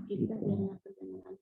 kita biar nggak kedengeran.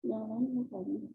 Yang lain misalnya.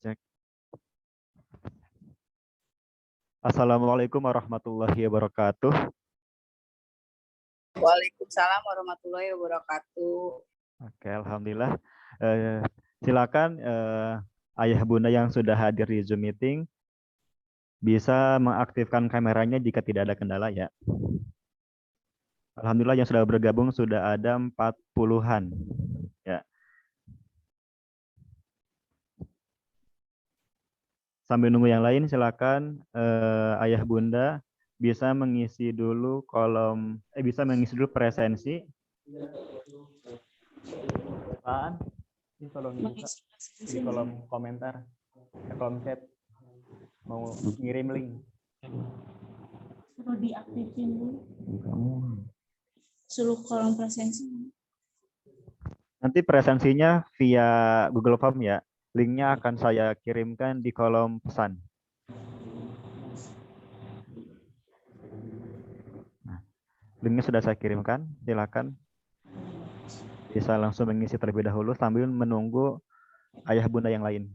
Cek. Assalamualaikum warahmatullahi wabarakatuh. Waalaikumsalam warahmatullahi wabarakatuh. Oke, alhamdulillah. Silakan ayah bunda yang sudah hadir di Zoom meeting bisa mengaktifkan kameranya jika tidak ada kendala ya. Alhamdulillah yang sudah bergabung sudah ada 40-an. Ya. Sambil nunggu yang lain, silakan ayah bunda bisa mengisi dulu presensi. Apaan? Ini tolong di kolom komentar, kolom chat mau ngirim link. Suruh diaktifin dulu. Suruh kolom presensi. Nanti presensinya via Google Form ya. Linknya akan saya kirimkan di kolom pesan. Linknya sudah saya kirimkan. Silakan bisa langsung mengisi terlebih dahulu sambil menunggu ayah bunda yang lain.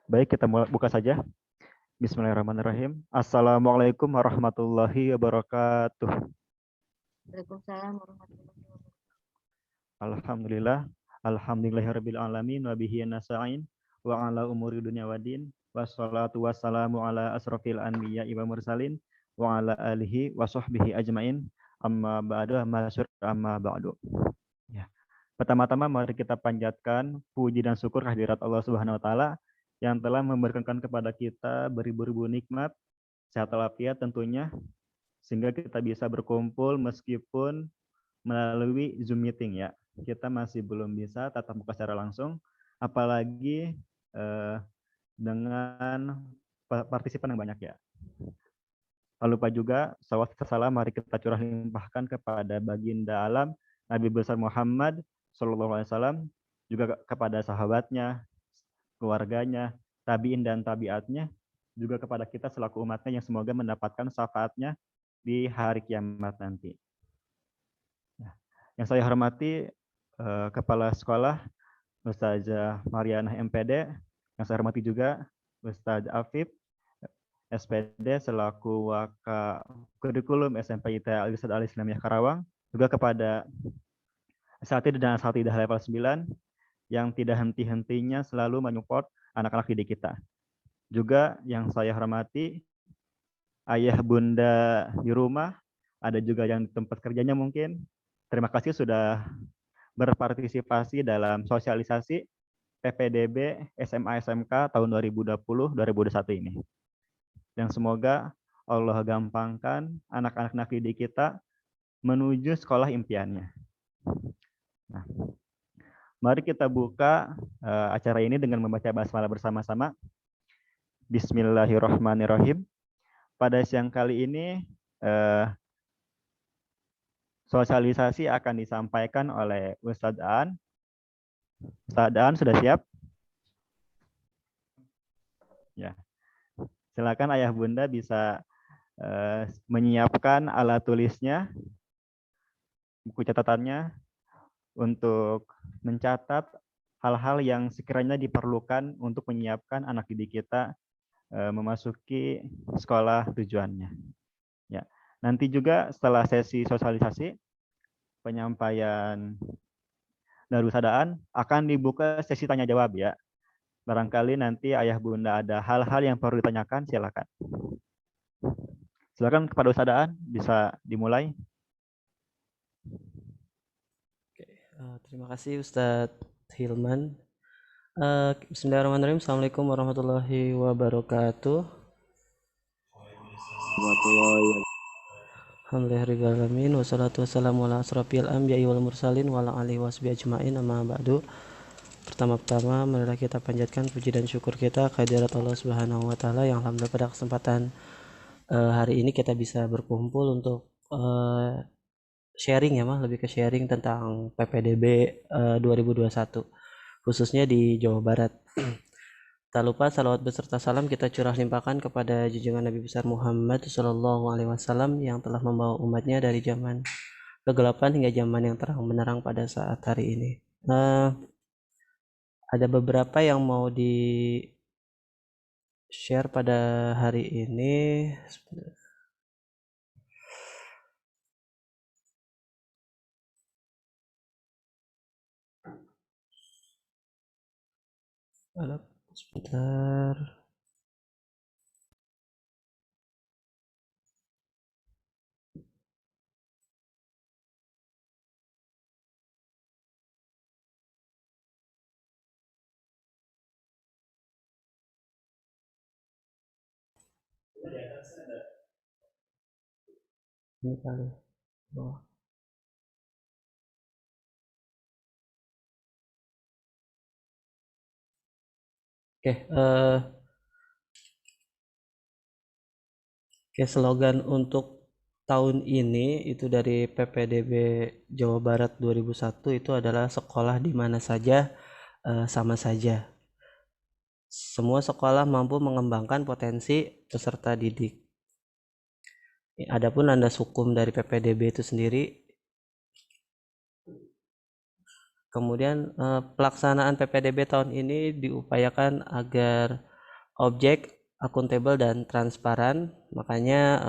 Baik, kita mulai buka saja. Bismillahirrahmanirrahim. Assalamualaikum warahmatullahi wabarakatuh. Waalaikumsalam warahmatullahi wabarakatuh. Alhamdulillah. Alhamdulillahirabbil alamin wa bihi nasta'in wa ala umuri dunya waddin. Wassalatu wassalamu ala asrofil anbiya'i wa mursalin wa ala alihi wa sahbihi ajmain. Amma ba'du, amma ba'du. Ya. Pertama-tama mari kita panjatkan puji dan syukur kehadirat Allah Subhanahu wa taala yang telah memberikan kepada kita beribu-ribu nikmat, sehat walafiat tentunya, sehingga kita bisa berkumpul meskipun melalui Zoom meeting ya. Kita masih belum bisa tatap muka secara langsung, apalagi dengan partisipan yang banyak ya. Tak lupa juga salawat salam mari kita curah limpahkan kepada baginda alam Nabi besar Muhammad Shallallahu Alaihi Wasallam, juga kepada sahabatnya, keluarganya, tabiin dan tabiatnya, juga kepada kita selaku umatnya yang semoga mendapatkan syafaatnya di hari kiamat nanti. Nah, yang saya hormati Kepala Sekolah Ustazah Mariana MPD, yang saya hormati juga Ustaz Afif SPD selaku Waka Kurikulum SMP ITA Al-Irsyad Al-Islamiyah Karawang, juga kepada Asatidz dan Asatidah level 9 yang tidak henti-hentinya selalu menyupport anak-anak didik kita. Juga yang saya hormati ayah bunda di rumah, ada juga yang di tempat kerjanya mungkin. Terima kasih sudah berpartisipasi dalam sosialisasi PPDB SMA SMK tahun 2020-2021 ini. Dan semoga Allah gampangkan anak-anak didik kita menuju sekolah impiannya. Nah, mari kita buka acara ini dengan membaca basmalah bersama-sama. Bismillahirrahmanirrahim. Pada siang kali ini sosialisasi akan disampaikan oleh Ustadz Aan. Ustadz Aan sudah siap? Ya. Silakan ayah bunda bisa menyiapkan alat tulisnya, buku catatannya untuk mencatat hal-hal yang sekiranya diperlukan untuk menyiapkan anak didik kita memasuki sekolah tujuannya. Ya. Nanti juga setelah sesi sosialisasi, penyampaian darussadaan akan dibuka sesi tanya jawab ya. Barangkali nanti ayah bunda ada hal-hal yang perlu ditanyakan, silakan. Silakan kepada Ustadz bisa dimulai. Oke, terima kasih Ustadz Hilman. Bismillahirrahmanirrahim. Assalamualaikum warahmatullahi wabarakatuh. Alhamdulillahirrahmanirrahim. Wassalatu wassalamu ala asrofil anbiya'i wal mursalin wa ala alihi wasbihi ajma'in amma ba'du. Pertama-tama marilah kita panjatkan puji dan syukur kita kehadirat Allah Subhanahu wa taala yang alhamdulillah pada kesempatan hari ini kita bisa berkumpul untuk sharing ya mah, lebih ke sharing tentang PPDB 2021 khususnya di Jawa Barat. Tak lupa salawat beserta salam kita curah limpahkan kepada junjungan Nabi besar Muhammad Shallallahu Alaihi Wasallam yang telah membawa umatnya dari zaman kegelapan hingga zaman yang terang benderang pada saat hari ini. Ada beberapa yang mau di share pada hari ini. Sebentar. Ini kali. Oh. Oke, slogan untuk tahun ini itu dari PPDB Jawa Barat 2001 itu adalah sekolah di mana saja sama saja. Semua sekolah mampu mengembangkan potensi peserta didik. Adapun landas hukum dari PPDB itu sendiri, kemudian pelaksanaan PPDB tahun ini diupayakan agar objek, akuntabel dan transparan. Makanya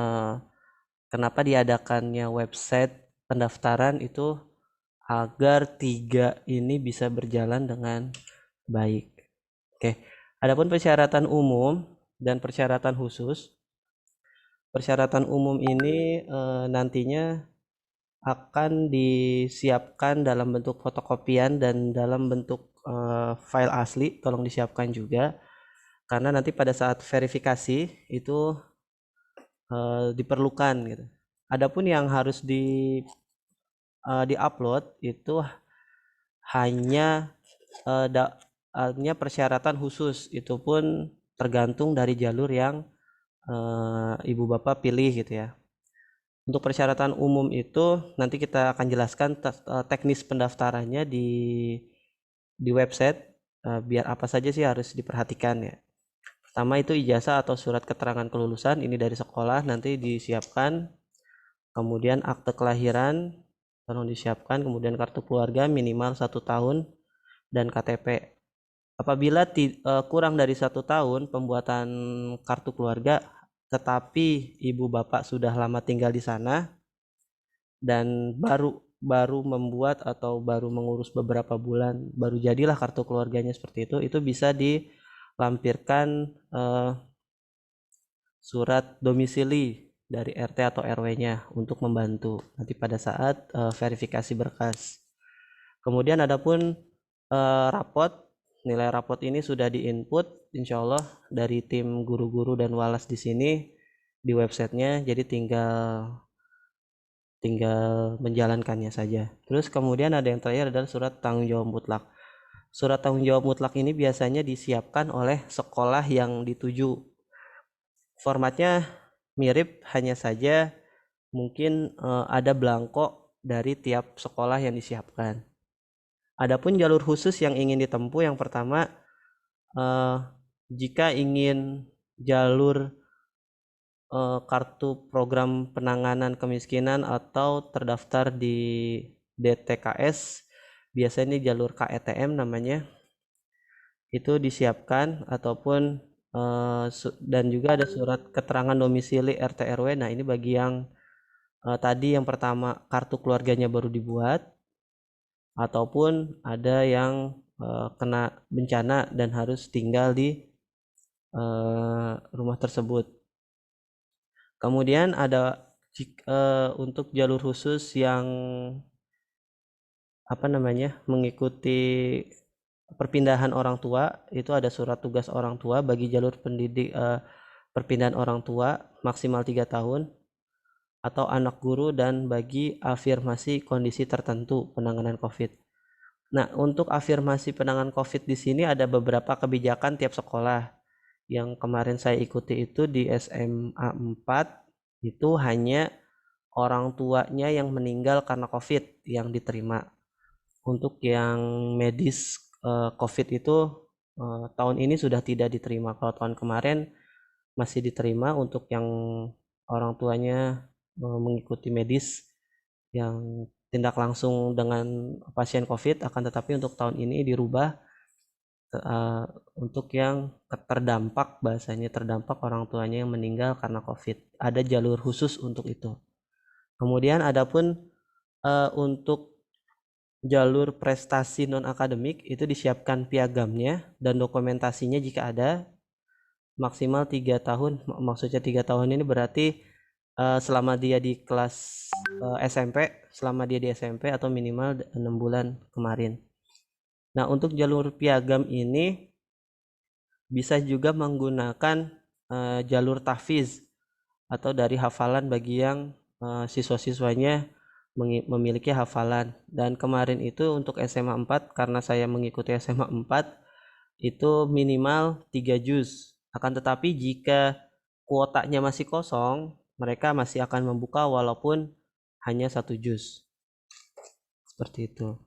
kenapa diadakannya website pendaftaran itu agar 3 ini bisa berjalan dengan baik. Oke, adapun persyaratan umum dan persyaratan khusus. Persyaratan umum ini nantinya akan disiapkan dalam bentuk fotokopian dan dalam bentuk file asli, tolong disiapkan juga karena nanti pada saat verifikasi itu diperlukan gitu. Adapun yang harus di-upload itu hanya persyaratan khusus, itu pun tergantung dari jalur yang ibu bapak pilih gitu ya. Untuk persyaratan umum itu nanti kita akan jelaskan teknis pendaftarannya di website, biar apa saja sih harus diperhatikan ya. Pertama itu ijazah atau surat keterangan kelulusan, ini dari sekolah nanti disiapkan. Kemudian akte kelahiran tolong disiapkan, kemudian kartu keluarga minimal 1 tahun dan KTP. Apabila kurang dari 1 tahun pembuatan kartu keluarga tetapi ibu bapak sudah lama tinggal di sana dan baru membuat atau baru mengurus beberapa bulan, baru jadilah kartu keluarganya seperti itu bisa dilampirkan surat domisili dari RT atau RW-nya untuk membantu nanti pada saat verifikasi berkas. Kemudian adapun rapot, nilai rapot ini sudah diinput insya Allah dari tim guru-guru dan walas di sini di websitenya, jadi tinggal menjalankannya saja. Terus kemudian ada yang terakhir adalah surat tanggung jawab mutlak. Surat tanggung jawab mutlak ini biasanya disiapkan oleh sekolah yang dituju. Formatnya mirip, hanya saja mungkin ada belangko dari tiap sekolah yang disiapkan. Adapun jalur khusus yang ingin ditempuh, yang pertama jika ingin jalur kartu program penanganan kemiskinan atau terdaftar di DTKS, biasanya jalur KETM namanya, itu disiapkan, ataupun dan juga ada surat keterangan domisili RT RW. Nah ini bagi yang tadi yang pertama kartu keluarganya baru dibuat, ataupun ada yang kena bencana dan harus tinggal di rumah tersebut. Kemudian ada untuk jalur khusus yang mengikuti perpindahan orang tua, itu ada surat tugas orang tua bagi jalur pendidik perpindahan orang tua maksimal 3 tahun, atau anak guru, dan bagi afirmasi kondisi tertentu penanganan COVID. Nah, untuk afirmasi penanganan COVID di sini ada beberapa kebijakan tiap sekolah. Yang kemarin saya ikuti itu di SMA 4 itu hanya orang tuanya yang meninggal karena COVID yang diterima. Untuk yang medis COVID itu tahun ini sudah tidak diterima. Kalau tahun kemarin masih diterima untuk yang orang tuanya mengikuti medis yang tindak langsung dengan pasien COVID, akan tetapi untuk tahun ini dirubah untuk yang terdampak, bahasanya terdampak orang tuanya yang meninggal karena COVID. Ada jalur khusus untuk itu. Kemudian adapun untuk jalur prestasi non akademik itu disiapkan piagamnya dan dokumentasinya jika ada, maksimal 3 tahun. Maksudnya 3 tahun ini berarti selama dia di kelas SMP, selama dia di SMP, atau minimal 6 bulan kemarin. Nah, untuk jalur piagam ini bisa juga menggunakan jalur tahfiz atau dari hafalan bagi yang siswa-siswanya memiliki hafalan. Dan kemarin itu untuk SMA 4, karena saya mengikuti SMA 4, itu minimal 3 juz. Akan tetapi jika kuotanya masih kosong, mereka masih akan membuka walaupun hanya 1 juz. Seperti itu.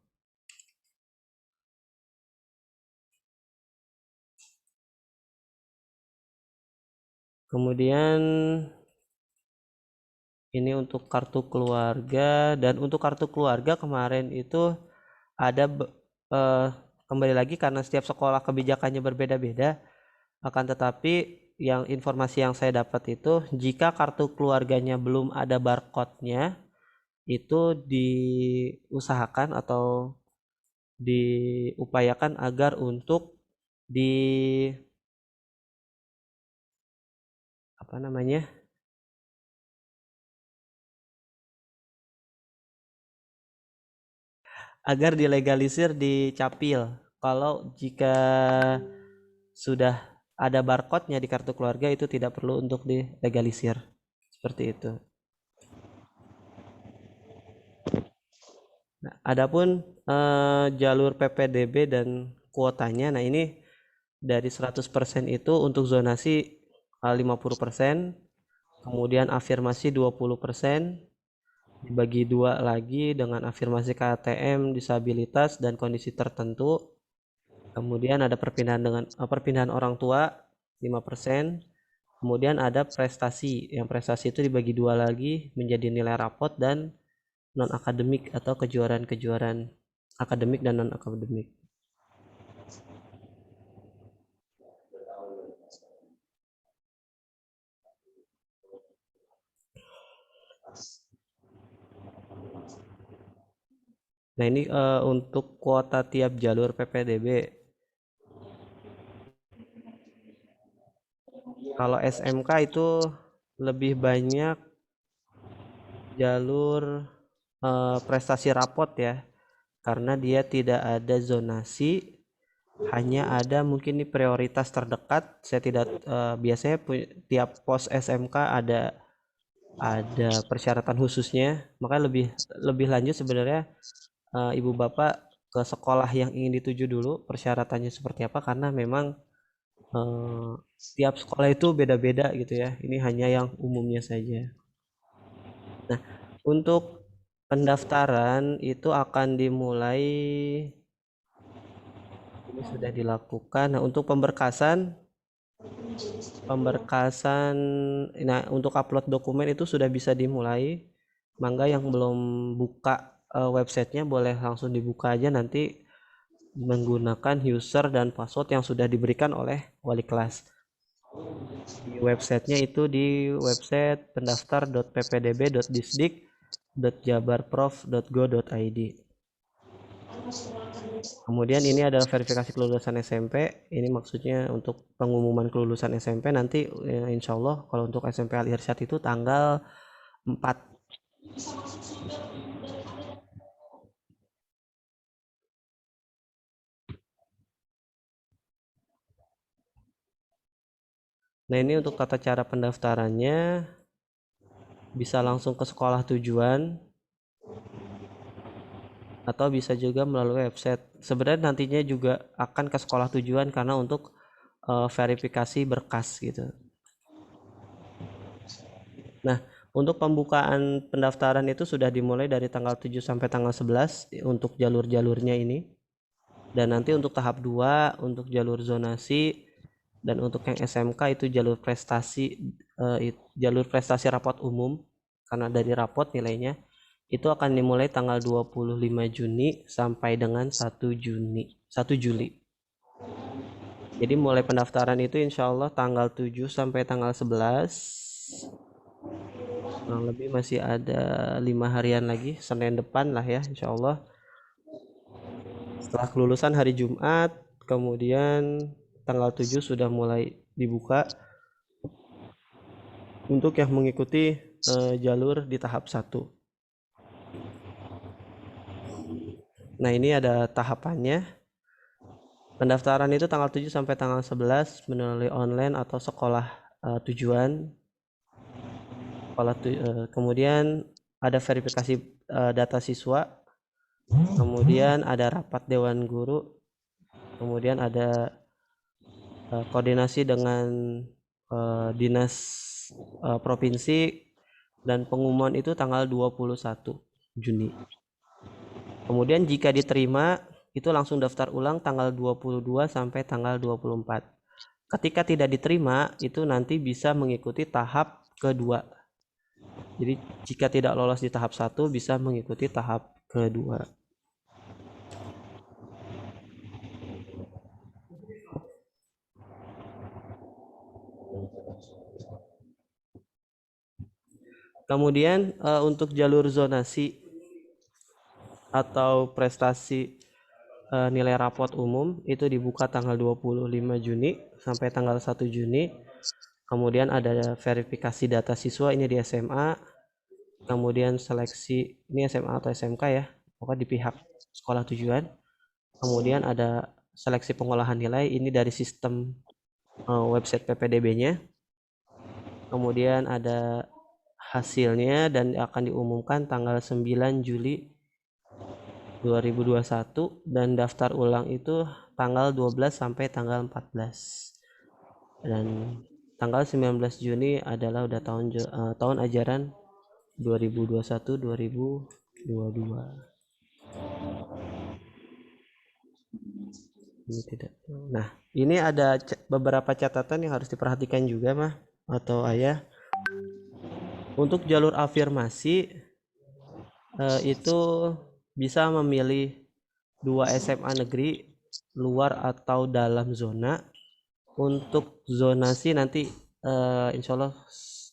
Kemudian ini untuk kartu keluarga, dan untuk kartu keluarga kemarin itu ada kembali lagi karena setiap sekolah kebijakannya berbeda-beda, akan tetapi yang informasi yang saya dapat itu jika kartu keluarganya belum ada barcode-nya itu diusahakan atau diupayakan agar untuk agar dilegalisir di Capil. Kalau jika sudah ada barcode-nya di kartu keluarga itu tidak perlu untuk dilegalisir. Seperti itu. Nah, adapun jalur PPDB dan kuotanya, nah ini dari 100% itu untuk zonasi 50%, kemudian afirmasi 20%, dibagi 2 lagi dengan afirmasi KTM, disabilitas dan kondisi tertentu. Kemudian ada perpindahan orang tua 5%. Kemudian ada prestasi. Yang prestasi itu dibagi 2 lagi menjadi nilai rapot dan non akademik atau kejuaraan-kejuaraan akademik dan non akademik. Nah, ini untuk kuota tiap jalur PPDB. Kalau SMK itu lebih banyak jalur prestasi rapot ya, karena dia tidak ada zonasi, hanya ada mungkin di prioritas terdekat. Saya tidak biasanya tiap pos SMK ada persyaratan khususnya, makanya lebih lanjut sebenarnya ibu bapak ke sekolah yang ingin dituju dulu persyaratannya seperti apa, karena memang tiap sekolah itu beda-beda gitu ya. Ini hanya yang umumnya saja. Nah, untuk pendaftaran itu akan dimulai, ini sudah dilakukan. Nah, untuk pemberkasan, nah untuk upload dokumen itu sudah bisa dimulai. Mangga yang belum buka websitenya boleh langsung dibuka aja nanti menggunakan user dan password yang sudah diberikan oleh wali kelas. Di websitenya itu di website pendaftar.ppdb.disdik.jabarprof.go.id. Kemudian ini adalah verifikasi kelulusan SMP. Ini maksudnya untuk pengumuman kelulusan SMP nanti insya Allah kalau untuk SMP Al Irsyad itu tanggal 4. Nah, ini untuk tata cara pendaftarannya bisa langsung ke sekolah tujuan atau bisa juga melalui website. Sebenarnya nantinya juga akan ke sekolah tujuan karena untuk verifikasi berkas gitu. Nah, untuk pembukaan pendaftaran itu sudah dimulai dari tanggal 7 sampai tanggal 11 untuk jalur-jalurnya ini. Dan nanti untuk tahap 2 untuk jalur zonasi dan untuk yang SMK itu jalur prestasi rapot umum, karena dari rapot nilainya itu akan dimulai tanggal 25 Juni sampai dengan 1 Juli. Jadi mulai pendaftaran itu insya Allah tanggal 7 sampai tanggal 11. Kurang lebih masih ada 5 harian lagi, Senin depan lah ya insya Allah. Setelah kelulusan hari Jumat, kemudian tanggal 7 sudah mulai dibuka untuk yang mengikuti jalur di tahap 1. Nah, ini ada tahapannya. Pendaftaran itu tanggal 7 sampai tanggal 11 melalui online atau sekolah tujuan. Kemudian ada verifikasi data siswa. Kemudian ada rapat dewan guru. Kemudian ada koordinasi dengan dinas provinsi, dan pengumuman itu tanggal 21 Juni. Kemudian jika diterima itu langsung daftar ulang tanggal 22 sampai tanggal 24. Ketika tidak diterima itu nanti bisa mengikuti tahap kedua. Jadi jika tidak lolos di tahap 1 bisa mengikuti tahap kedua. Kemudian untuk jalur zonasi atau prestasi nilai rapot umum itu dibuka tanggal 25 Juni sampai tanggal 1 Juni. Kemudian ada verifikasi data siswa ini di SMA. Kemudian seleksi, ini SMA atau SMK ya, pokoknya di pihak sekolah tujuan. Kemudian ada seleksi pengolahan nilai, ini dari sistem website PPDB-nya. Kemudian ada hasilnya dan akan diumumkan tanggal 9 Juli 2021 dan daftar ulang itu tanggal 12 sampai tanggal 14. Dan tanggal 19 Juni adalah udah tahun ajaran 2021-2022. Ini tidak. Nah, ini ada beberapa catatan yang harus diperhatikan juga, Mah atau Ayah. Untuk jalur afirmasi itu bisa memilih 2 SMA negeri luar atau dalam zona. Untuk zonasi nanti insya Allah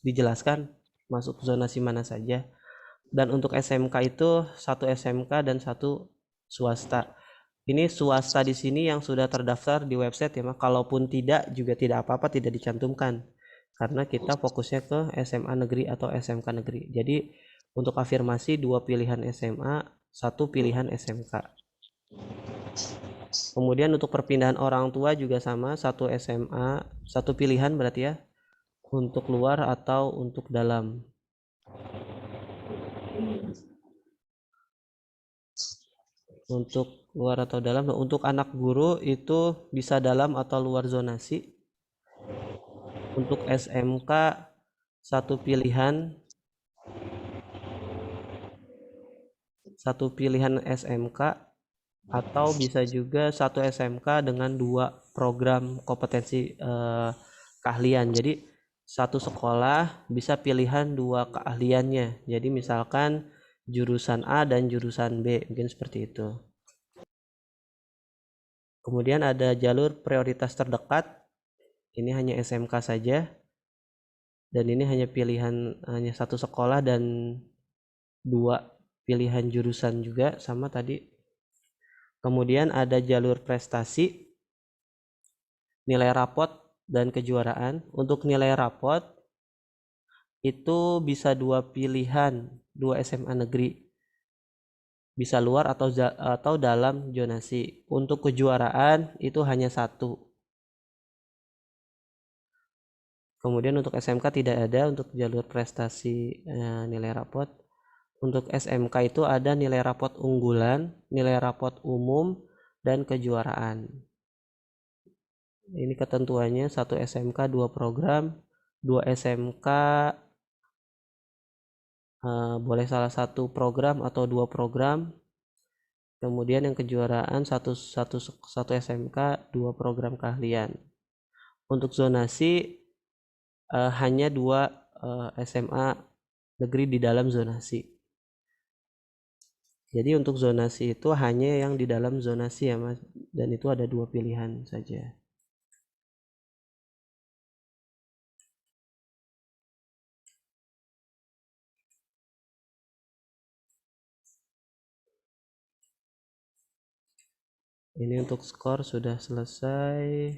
dijelaskan masuk zonasi mana saja. Dan untuk SMK itu 1 SMK dan 1 swasta. Ini swasta di sini yang sudah terdaftar di website ya, kalaupun tidak juga tidak apa-apa, tidak dicantumkan karena kita fokusnya ke SMA negeri atau SMK negeri. Jadi untuk afirmasi 2 pilihan SMA, 1 pilihan SMK. Kemudian untuk perpindahan orang tua juga sama, 1 SMA, 1 pilihan berarti ya, untuk luar atau untuk dalam. Untuk luar atau dalam. Untuk anak guru itu bisa dalam atau luar zonasi. Untuk SMK 1 pilihan, 1 pilihan SMK, atau bisa juga 1 SMK dengan 2 program kompetensi keahlian. Jadi 1 sekolah bisa pilihan 2 keahliannya. Jadi misalkan jurusan A dan jurusan B, mungkin seperti itu. Kemudian ada jalur prioritas terdekat, ini hanya SMK saja, dan ini hanya pilihan, hanya 1 sekolah dan 2 pilihan jurusan juga sama tadi. Kemudian ada jalur prestasi, nilai rapot dan kejuaraan. Untuk nilai rapot itu bisa 2 pilihan, 2 SMA negeri, bisa luar atau dalam zonasi. Untuk kejuaraan itu hanya 1. Kemudian untuk SMK tidak ada untuk jalur prestasi nilai rapot. Untuk SMK itu ada nilai rapot unggulan, nilai rapot umum, dan kejuaraan. Ini ketentuannya 1 SMK 2 program, 2 SMK boleh salah 1 program atau 2 program. Kemudian yang kejuaraan 1 SMK 2 program keahlian. Untuk zonasi hanya 2 SMA negeri di dalam zonasi. Jadi untuk zonasi itu hanya yang di dalam zonasi ya Mas, dan itu ada 2 pilihan saja. Ini untuk skor sudah selesai.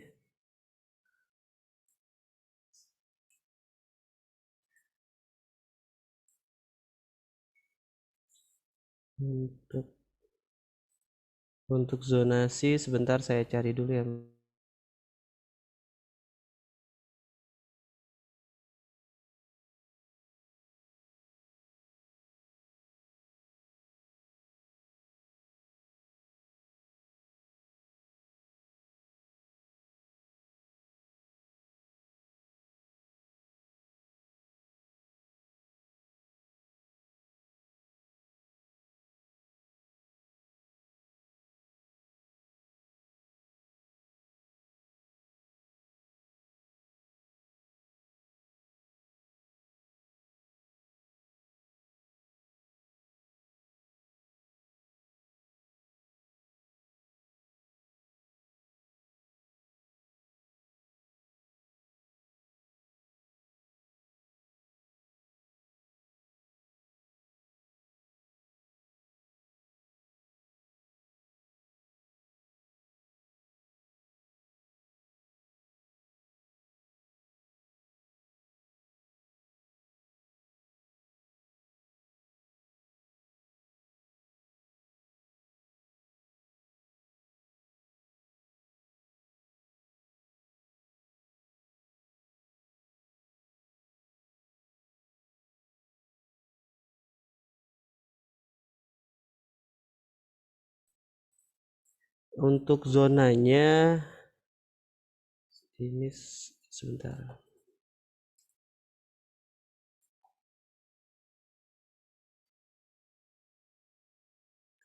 Untuk zonasi sebentar saya cari dulu ya. Untuk zonanya ini sebentar.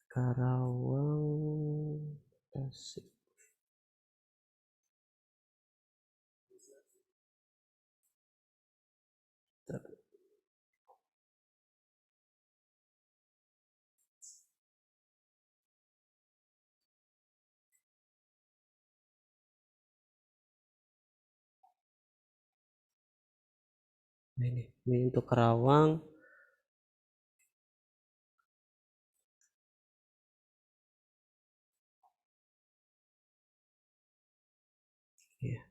Karawang, Tasik. Nah, ini untuk Karawang. Ya.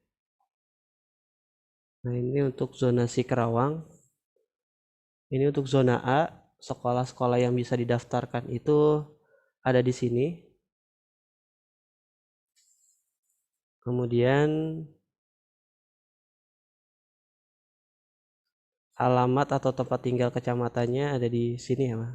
Nah, ini untuk zonasi Karawang. Ini untuk zona A, sekolah-sekolah yang bisa didaftarkan itu ada di sini. Kemudian alamat atau tempat tinggal kecamatannya ada di sini ya, Mas.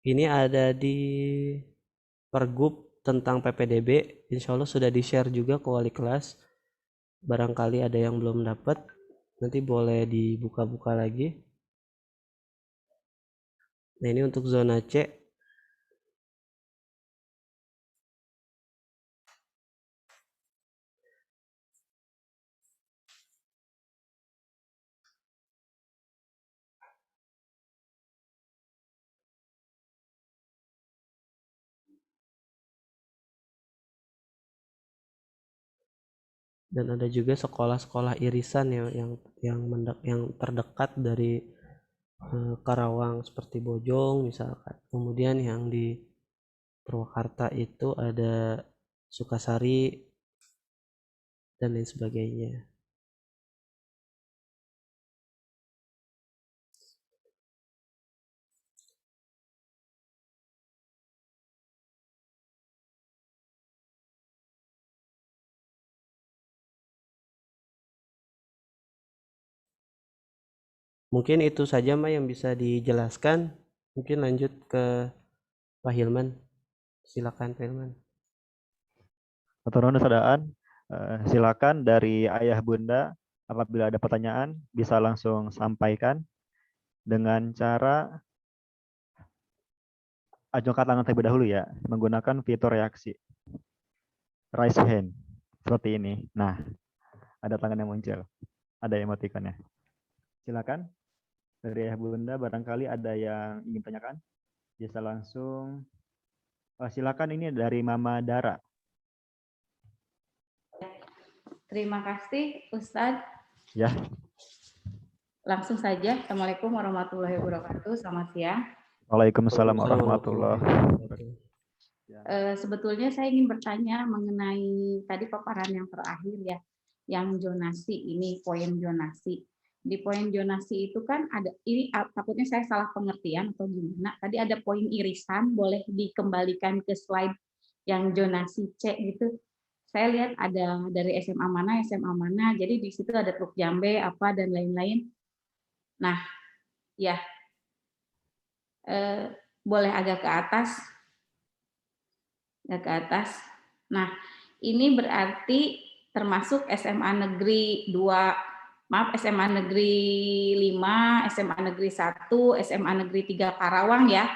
Ini ada di Pergub tentang PPDB, insya Allah sudah di-share juga ke wali kelas. Barangkali ada yang belum dapat, nanti boleh dibuka-buka lagi. Nah, ini untuk zona C. Dan ada juga sekolah-sekolah irisan yang terdekat dari Karawang seperti Bojong misalkan. Kemudian yang di Purwakarta itu ada Sukasari dan lain sebagainya. Mungkin itu saja Mbak yang bisa dijelaskan. Mungkin lanjut ke Pak Hilman. Silakan Pak Hilman. Atur nuhun sadaan. Silakan dari ayah bunda apabila ada pertanyaan bisa langsung sampaikan dengan cara ajungkan tangan terlebih dahulu ya, menggunakan fitur reaksi. Raise hand seperti ini. Nah, ada tangan yang muncul, ada emotikonnya. Silakan dari ayah bunda barangkali ada yang ingin tanyakan, bisa langsung. Silakan, ini dari Mama Dara. Terima kasih Ustadz. Ya. Langsung saja. Assalamualaikum warahmatullahi wabarakatuh. Selamat siang. Waalaikumsalam warahmatullahi wabarakatuh. Sebetulnya saya ingin bertanya mengenai tadi paparan yang terakhir ya, yang zonasi ini, poin zonasi. Di poin zonasi itu kan ada, ini takutnya saya salah pengertian atau gimana. Tadi ada poin irisan, boleh dikembalikan ke slide yang zonasi C gitu. Saya lihat ada dari SMA mana, jadi di situ ada truk jambe, apa, dan lain-lain. Nah, ya, boleh agak ke atas. Nah, ini berarti termasuk SMA Negeri 2, SMA Negeri 5, SMA Negeri 1, SMA Negeri 3 Karawang ya.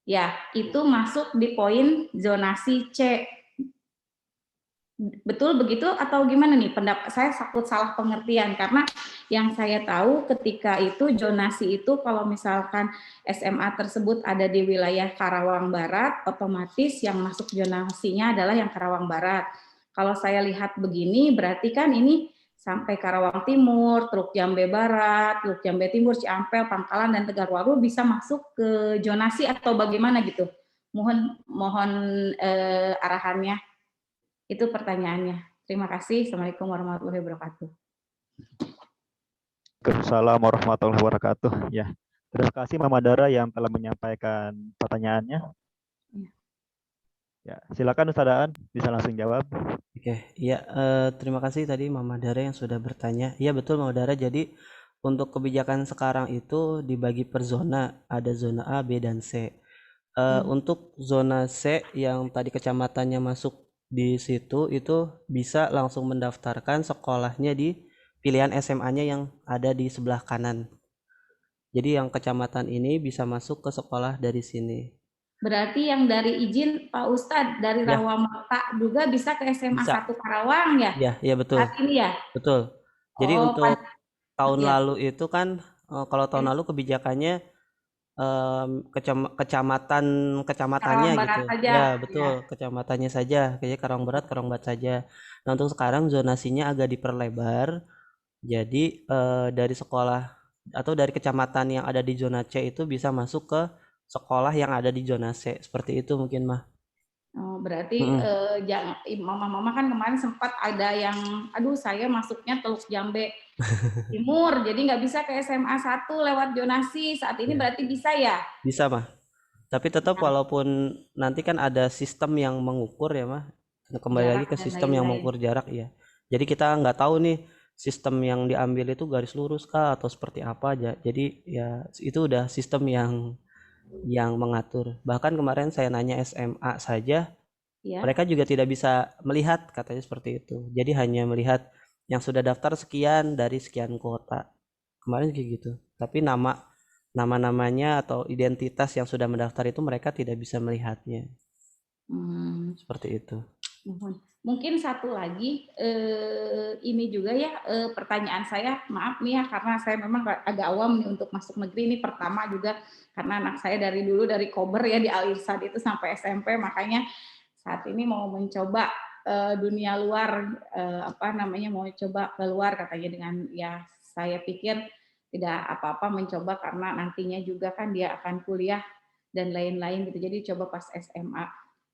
Ya, itu masuk di poin zonasi C. Betul begitu atau gimana nih? Pendapat saya takut salah pengertian, karena yang saya tahu ketika itu zonasi itu kalau misalkan SMA tersebut ada di wilayah Karawang Barat, otomatis yang masuk zonasinya adalah yang Karawang Barat. Kalau saya lihat begini, berarti kan ini sampai Karawang Timur, Truk Jambe Barat, Truk Jambe Timur, Ciampel, Pangkalan, dan Tegarwaru bisa masuk ke zonasi atau bagaimana gitu? Mohon arahannya. Itu pertanyaannya. Terima kasih. Assalamualaikum warahmatullahi wabarakatuh. Waalaikumsalam warahmatullahi wabarakatuh. Ya, terima kasih Mama Dara yang telah menyampaikan pertanyaannya. Ya, silakan Ustaz Daan, bisa langsung jawab. Oke. Oke, iya, terima kasih tadi Mama Dara yang sudah bertanya. Iya betul Mama Dara, jadi untuk kebijakan sekarang itu dibagi per zona, ada zona A, B, dan C. Untuk zona C yang tadi kecamatannya masuk di situ, itu bisa langsung mendaftarkan sekolahnya di pilihan SMA-nya yang ada di sebelah kanan. Jadi yang kecamatan ini bisa masuk ke sekolah dari sini. Berarti yang dari izin Pak Ustadz dari Ya, Rawamata juga bisa ke SMA bisa. 1 Karawang ya? Ya betul, Saat ini ya? betul. Jadi Oh, untuk tahun ya. lalu itu kan, kalau tahun lalu kebijakannya kecamatannya Karawang Barat gitu saja. ya, Ya. betul, kecamatannya saja, kayak Karawang Barat saja. Nah untuk sekarang zonasinya agak diperlebar, jadi dari sekolah atau dari kecamatan yang ada di zona C itu bisa masuk ke sekolah yang ada di zona C, seperti itu mungkin mah. Oh, berarti mama-mama kan kemarin sempat ada yang, aduh saya masuknya Teluk Jambe Timur, jadi nggak bisa ke SMA 1 lewat zonasi. Saat ini Ya, berarti bisa ya? bisa mah, tapi tetap Nah, walaupun nanti kan ada sistem yang mengukur ya mah, kembali lagi jarak ke dan sistem yang lain-lain. mengukur jarak ya. Jadi kita nggak tahu nih sistem yang diambil itu garis lurus kah atau seperti apa aja. Jadi ya itu udah sistem yang mengatur. Bahkan kemarin saya nanya SMA saja, Ya. mereka juga tidak bisa melihat, katanya seperti itu. Jadi hanya melihat yang sudah daftar sekian dari sekian kota. Kemarin kayak gitu. Tapi nama-namanya atau identitas yang sudah mendaftar itu mereka tidak bisa melihatnya. Seperti itu. Mungkin satu lagi, ini juga ya pertanyaan saya, maaf nih ya karena saya memang agak awam nih untuk masuk negeri ini pertama juga karena anak saya dari dulu dari Kober ya di Al Irsyad itu sampai SMP, makanya saat ini mau mencoba dunia luar, mau coba keluar katanya dengan ya saya pikir tidak apa-apa mencoba karena nantinya juga kan dia akan kuliah dan lain-lain gitu, jadi coba pas SMA.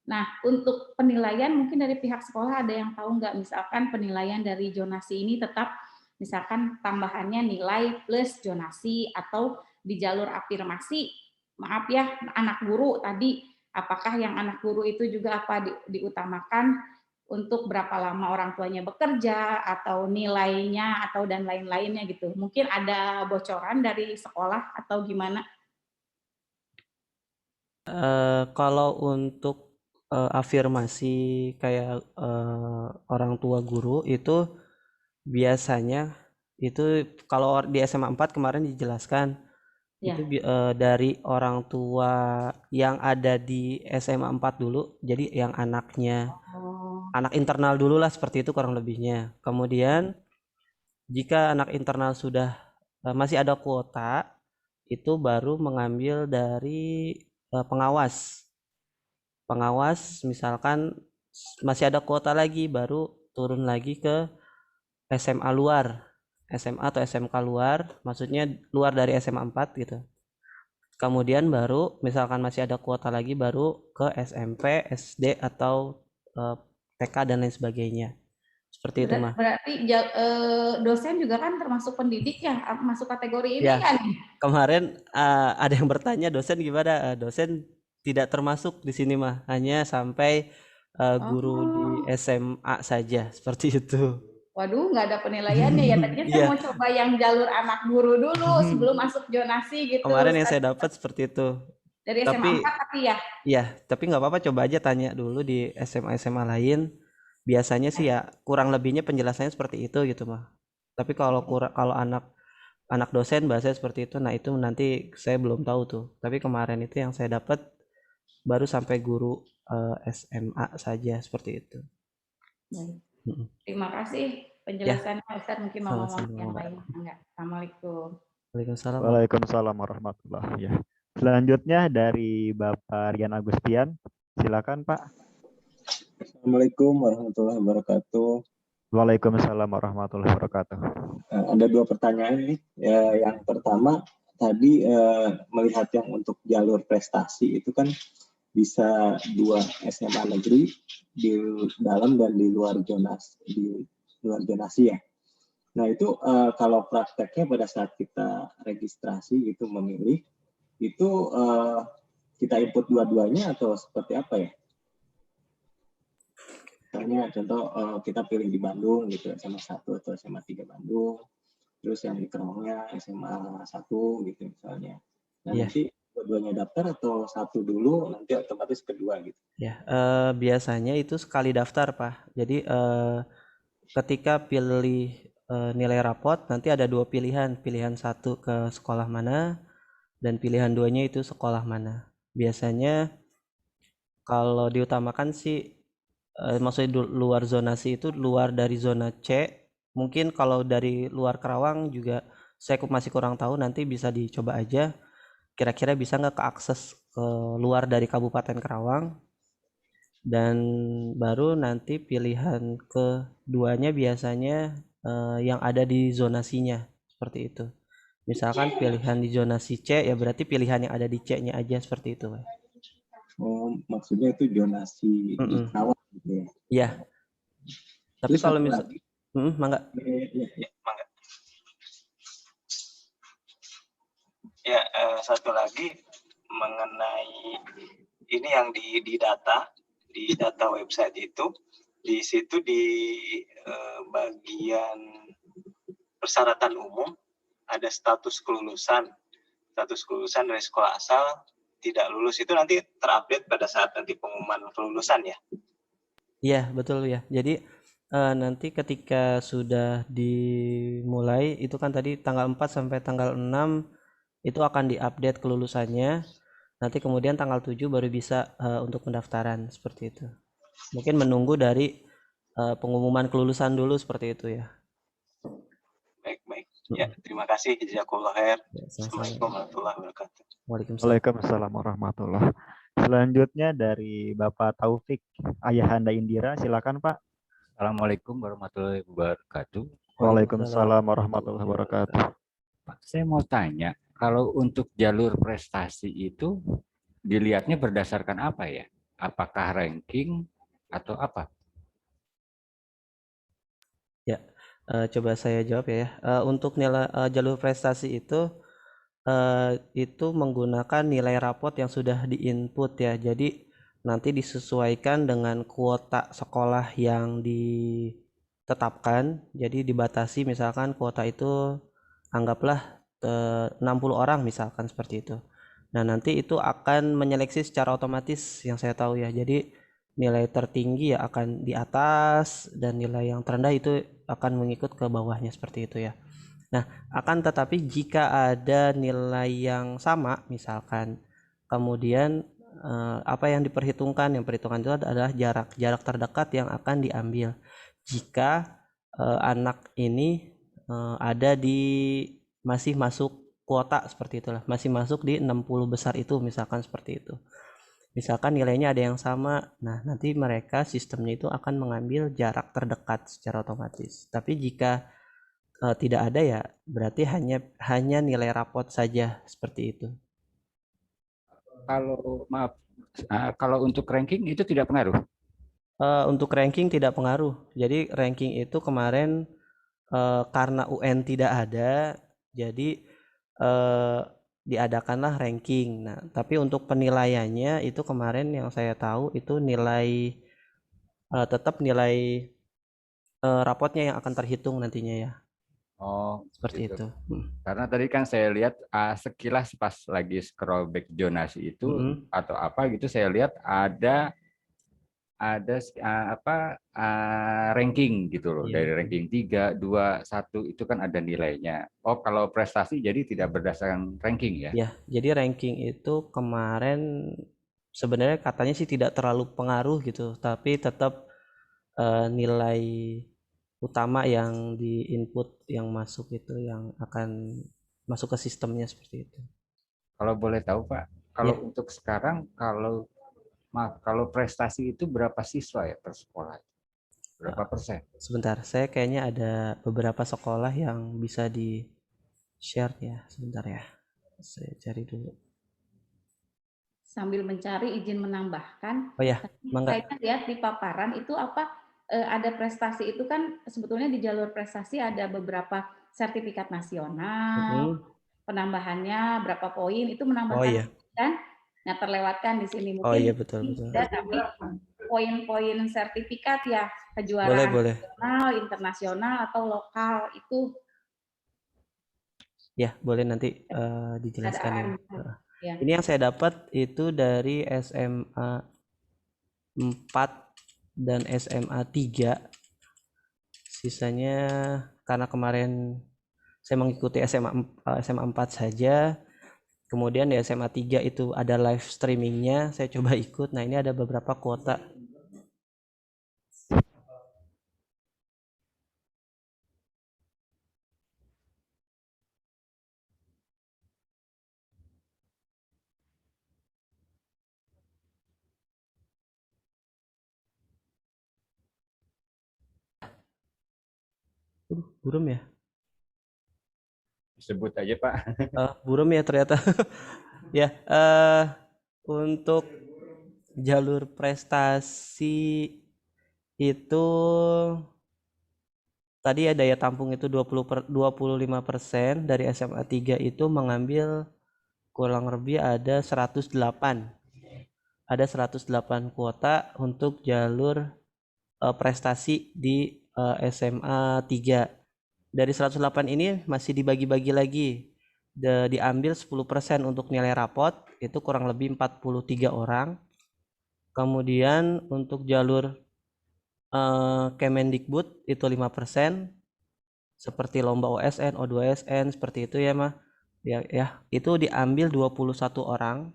Nah, untuk penilaian mungkin dari pihak sekolah ada yang tahu nggak, misalkan penilaian dari zonasi ini tetap misalkan tambahannya nilai plus zonasi atau di jalur afirmasi, maaf ya anak guru tadi, apakah yang anak guru itu juga diutamakan untuk berapa lama orang tuanya bekerja atau nilainya atau dan lain-lainnya gitu. Mungkin ada bocoran dari sekolah atau gimana? Kalau untuk afirmasi kayak orang tua guru itu biasanya itu kalau di SMA 4 kemarin dijelaskan Ya. itu dari orang tua yang ada di SMA 4 dulu, jadi yang anaknya anak internal dulu lah, seperti itu kurang lebihnya. Kemudian jika anak internal sudah masih ada kuota, itu baru mengambil dari pengawas misalkan masih ada kuota lagi, baru turun lagi ke SMA luar, SMA atau SMK luar, maksudnya luar dari SMA 4 gitu. Kemudian baru misalkan masih ada kuota lagi, baru ke SMP, SD atau TK dan lain sebagainya. Seperti itu mah. Berarti dosen juga kan termasuk pendidik ya, masuk kategori ini Ya, kan? kemarin ada yang bertanya dosen gimana? Dosen tidak termasuk di sini mah, hanya sampai guru di SMA saja, seperti itu. Waduh, nggak ada penilaiannya ya. Tadinya saya Iya, mau coba yang jalur anak guru dulu sebelum masuk zonasi gitu. kemarin yang saya dapat seperti itu. Dari SMA Tapi 4 tapi ya. ya, tapi nggak apa-apa, coba aja tanya dulu di SMA lain. Biasanya sih ya kurang lebihnya penjelasannya seperti itu gitu mah. Tapi kalau anak dosen bahasanya seperti itu, nah itu nanti saya belum tahu tuh. Tapi kemarin itu yang saya dapat baru sampai guru SMA saja, seperti itu. Baik. Terima kasih Ya, penjelasannya Ustaz, mungkin mau ngomong yang lain. Enggak. Assalamualaikum. Waalaikumsalam. Waalaikumsalam warahmatullahi wabarakatuh. Ya. Selanjutnya dari Bapak Rian Agustian. Silakan Pak. Assalamualaikum warahmatullahi wabarakatuh. Waalaikumsalam warahmatullahi wabarakatuh. Ada dua pertanyaan nih. Yang pertama tadi melihat yang untuk jalur prestasi itu kan bisa 2 SMA negeri di dalam dan di luar zonasi ya. Nah itu kalau prakteknya pada saat kita registrasi itu memilih itu kita input dua-duanya atau seperti apa ya? misalnya contoh kita pilih di Bandung gitu, SMA 1 atau SMA 3 Bandung, terus yang di Kerawangnya SMA 1 gitu misalnya. Nah, Iya. nanti dua-duanya daftar atau satu dulu, nanti otomatis kedua gitu. Ya, biasanya itu sekali daftar, Pak. Jadi ketika pilih nilai rapot, nanti ada dua pilihan. Pilihan satu ke sekolah mana, dan pilihan duanya itu sekolah mana. Biasanya kalau diutamakan sih, maksudnya luar zonasi itu luar dari zona C. Mungkin kalau dari luar Kerawang juga saya masih kurang tahu, nanti bisa dicoba aja. Kira-kira bisa nggak keakses ke luar dari Kabupaten Kerawang. Dan baru nanti pilihan keduanya biasanya yang ada di zonasinya, seperti itu. Misalkan pilihan di zonasi C, ya berarti pilihan yang ada di C-nya aja, seperti itu, Pak. Oh, maksudnya itu zonasi di Kerawang gitu ya. Iya. Tapi Terus kalau satu misal, lagi, mangga. mangga. Ya, satu lagi mengenai ini yang di data website itu, di situ di bagian persyaratan umum ada status kelulusan dari sekolah asal tidak lulus, itu nanti terupdate pada saat nanti pengumuman kelulusan ya. Iya, betul ya. Jadi nanti ketika sudah dimulai, itu kan tadi tanggal 4 sampai tanggal 6 itu akan diupdate kelulusannya. Nanti kemudian tanggal 7 baru bisa untuk pendaftaran, seperti itu. Mungkin menunggu dari pengumuman kelulusan dulu, seperti itu ya. Baik. Ya, terima kasih. Jazakallah khair. Ya, Assalamualaikum warahmatullahi wabarakatuh. Waalaikumsalam. Waalaikumsalam warahmatullahi. Selanjutnya dari Bapak Taufik Ayahanda Indira, silakan Pak. Assalamualaikum warahmatullahi wabarakatuh. Waalaikumsalam warahmatullahi wabarakatuh. Pak, saya mau tanya, kalau untuk jalur prestasi itu dilihatnya berdasarkan apa ya? Apakah ranking atau apa? Ya, coba saya jawab ya. Untuk nilai jalur prestasi itu menggunakan nilai rapot yang sudah diinput ya. Jadi nanti disesuaikan dengan kuota sekolah yang ditetapkan. Jadi dibatasi, misalkan kuota itu anggaplah 60 orang misalkan, seperti itu. Nah, nanti itu akan menyeleksi secara otomatis yang saya tahu ya. Jadi nilai tertinggi ya akan di atas, dan nilai yang terendah itu akan mengikut ke bawahnya, seperti itu ya. Nah, akan tetapi jika ada nilai yang sama misalkan, kemudian apa yang diperhitungkan? Yang perhitungan itu adalah jarak terdekat yang akan diambil. Jika anak ini ada di masih masuk kuota, seperti itulah, masih masuk di 60 besar itu misalkan, seperti itu. Misalkan nilainya ada yang sama, nah nanti mereka sistemnya itu akan mengambil jarak terdekat secara otomatis. Tapi jika tidak ada ya berarti hanya nilai rapot saja, seperti itu. Kalau untuk ranking itu tidak pengaruh? Untuk ranking tidak pengaruh. Jadi ranking itu kemarin karena UN tidak ada, jadi diadakanlah ranking. Nah, tapi untuk penilaiannya itu kemarin yang saya tahu itu nilai tetap nilai rapotnya yang akan terhitung nantinya ya. Oh, seperti gitu. itu. Karena tadi kan saya lihat sekilas pas lagi scroll back zonasi itu atau apa gitu, saya lihat ada ranking gitu loh, dari ranking 3, 2, 1 itu kan ada nilainya. Oh, kalau prestasi jadi tidak berdasarkan ranking ya? Ya, jadi ranking itu kemarin sebenarnya katanya sih tidak terlalu pengaruh gitu, tapi tetap nilai utama yang di input yang masuk itu yang akan masuk ke sistemnya, seperti itu. Kalau boleh tahu Pak, kalau untuk sekarang kalau prestasi itu berapa siswa ya per sekolah? Berapa persen? Sebentar, saya kayaknya ada beberapa sekolah yang bisa di share ya. Sebentar ya, saya cari dulu. Sambil mencari, izin menambahkan. Oh ya, saya lihat di paparan itu ada prestasi itu kan sebetulnya di jalur prestasi ada beberapa sertifikat nasional, penambahannya berapa poin itu menambahkan kan, nah terlewatkan di sini mungkin. Oh iya betul. Tapi poin-poin sertifikat ya, Boleh, kejuaraan boleh. nasional, internasional atau lokal itu Ya, boleh nanti dijelaskan ya. keadaan. Ya. Ini yang saya dapat itu dari SMA 4 dan SMA 3. Sisanya karena kemarin saya mengikuti SMA 4 saja. Kemudian di SMA 3 itu ada live streamingnya, saya coba ikut. Nah, ini ada beberapa kuota. Buram ya? Sebut aja Pak. Buram ya ternyata. Ya, untuk jalur prestasi itu tadi ya daya tampung itu 25%, dari SMA 3 itu mengambil kurang lebih ada 108. Ada 108 kuota untuk jalur prestasi di SMA 3. Dari 108 ini masih dibagi-bagi lagi. Diambil 10% untuk nilai rapot, itu kurang lebih 43 orang. Kemudian untuk jalur Kemendikbud itu 5%, seperti lomba OSN, O2SN, seperti itu ya mah. Ya, itu diambil 21 orang.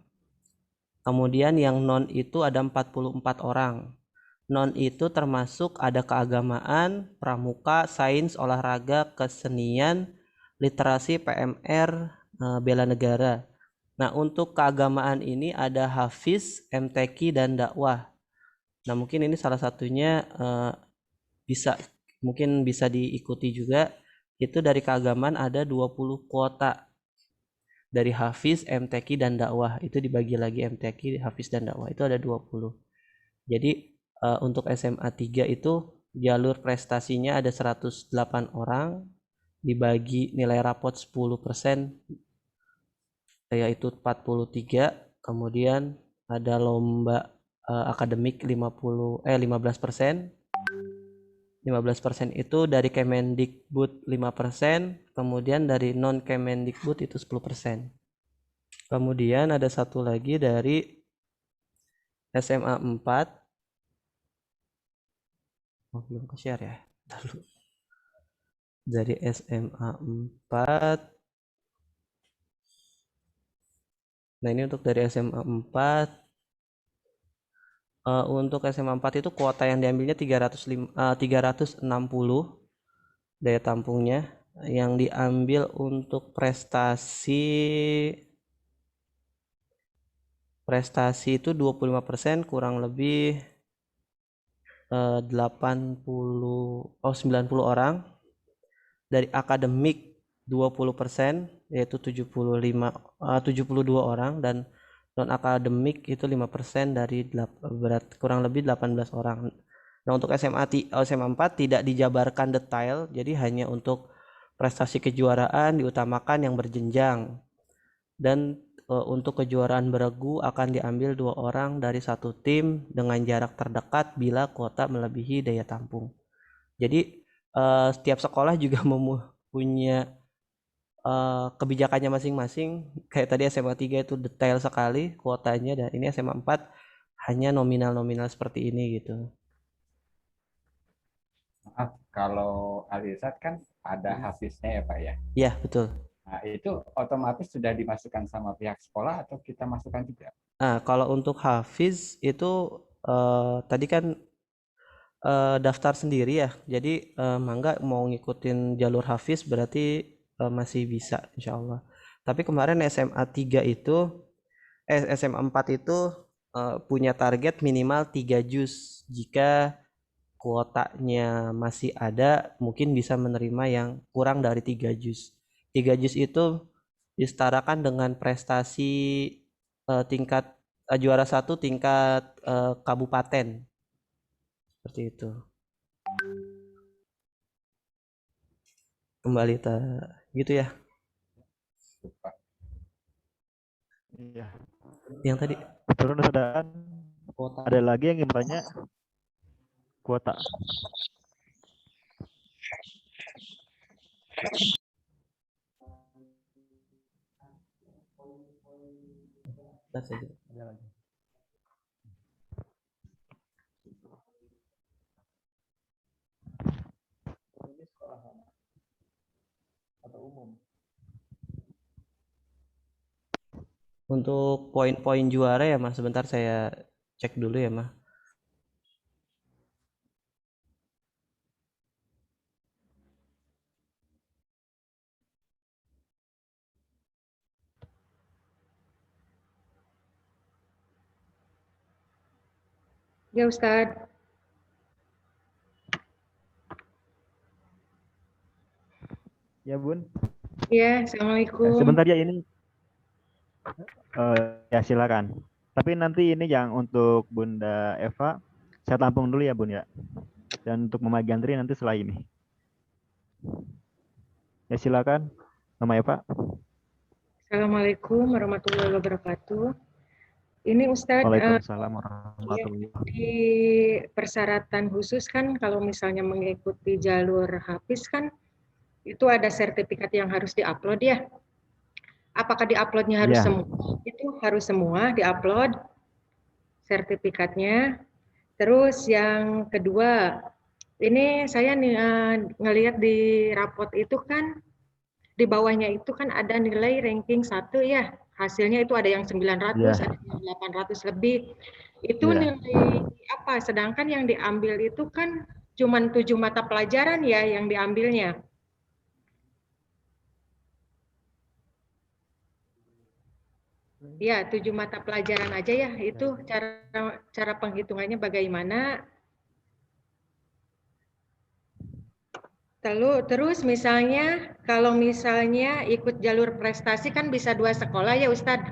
Kemudian yang non itu ada 44 orang. Non itu termasuk ada keagamaan, pramuka, sains, olahraga, kesenian, literasi, PMR, bela negara. Nah, untuk keagamaan ini ada hafiz, MTQ, dan dakwah. Nah, mungkin ini salah satunya mungkin bisa diikuti juga. Itu dari keagamaan ada 20 kuota. Dari hafiz, MTQ, dan dakwah. Itu dibagi lagi MTQ, hafiz, dan dakwah. Itu ada 20. Jadi untuk SMA 3 itu jalur prestasinya ada 108 orang, dibagi nilai rapot 10%, yaitu 43. Kemudian ada lomba akademik 15%. 15% itu dari Kemendikbud 5%, kemudian dari non Kemendikbud itu 10%. Kemudian ada satu lagi dari SMA 4. Belum ke-share ya. Dari SMA 4. Nah, ini untuk dari SMA 4. Untuk SMA 4 itu kuota yang diambilnya 360 daya tampungnya. Yang diambil untuk prestasi itu 25%, kurang lebih 90 orang. Dari akademik 20%, yaitu 72 orang, dan non akademik itu 5% dari kurang lebih 18 orang. Nah, untuk SMA 4 tidak dijabarkan detail, jadi hanya untuk prestasi kejuaraan diutamakan yang berjenjang, dan untuk kejuaraan beregu akan diambil 2 orang dari satu tim dengan jarak terdekat bila kuota melebihi daya tampung. Jadi setiap sekolah juga punya kebijakannya masing-masing. Kayak tadi SMA 3 itu detail sekali kuotanya, dan ini SMA 4 hanya nominal-nominal seperti ini gitu. Maaf, kalau Alisat kan ada hafiznya ya Pak ya? Ya, betul. Nah, itu otomatis sudah dimasukkan sama pihak sekolah atau kita masukkan juga? Nah, kalau untuk hafiz itu tadi kan daftar sendiri ya. Jadi Mangga mau ngikutin jalur hafiz berarti masih bisa insya Allah. Tapi kemarin SMA 3 itu SMA 4 itu punya target minimal 3 juz. Jika kuotanya masih ada, mungkin bisa menerima yang kurang dari 3 juz. 3 juz itu disetarakan dengan prestasi tingkat juara 1 tingkat kabupaten. Seperti itu. Kembali gitu ya. Iya. Yang tadi Turun sudah. Kuota. Ada lagi yang ingin bertanya? Kuota. Kita saja. Ada lagi. Ini sekolahan atau umum? Untuk poin-poin juara ya Mas, sebentar saya cek dulu ya Mas. Ya Ustadz. Ya Bun. Ya, Assalamualaikum. Sebentar ya ini. Ya silakan. Tapi nanti ini yang untuk Bunda Eva saya tampung dulu ya Bun ya. Dan untuk Mama Gantri nanti setelah ini. Ya silakan Mama Eva. Assalamualaikum warahmatullahi wabarakatuh. Ini Ustadz, Waalaikumsalam warahmatullahi wabarakatuh. di persyaratan khusus kan kalau misalnya mengikuti jalur Hafiz kan itu ada sertifikat yang harus diupload ya. Apakah diuploadnya harus Ya. semua? Itu harus semua diupload sertifikatnya. Terus yang kedua, ini saya ngelihat di rapot itu kan di bawahnya itu kan ada nilai ranking 1 ya. Hasilnya itu ada yang 900, ada yang 800 lebih. Itu nilai apa? Sedangkan yang diambil itu kan cuma 7 mata pelajaran ya yang diambilnya. Ya, 7 mata pelajaran aja ya. Itu cara penghitungannya bagaimana? Terus misalnya kalau misalnya ikut jalur prestasi kan bisa 2 sekolah ya Ustadz.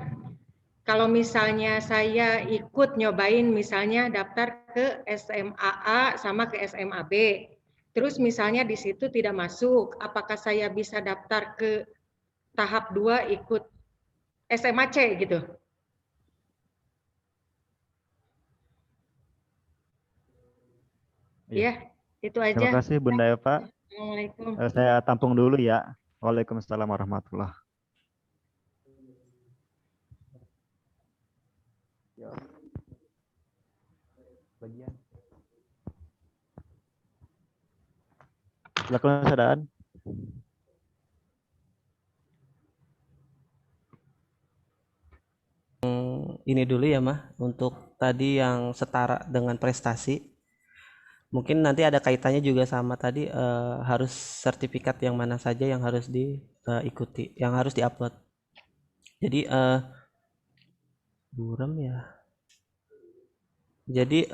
Kalau misalnya saya ikut nyobain misalnya daftar ke SMA A sama ke SMA B. Terus misalnya di situ tidak masuk, apakah saya bisa daftar ke tahap 2 ikut SMA C gitu? Ya, itu aja. Terima kasih Bunda Eva. Assalamualaikum. Saya tampung dulu ya. Waalaikumsalam warahmatullahi wabarakatuh. Silakan Sadaan. Ini dulu ya Mah, untuk tadi yang setara dengan prestasi. Mungkin nanti ada kaitannya juga sama tadi harus sertifikat yang mana saja yang harus diikuti, yang harus diupload. Jadi buram ya. Jadi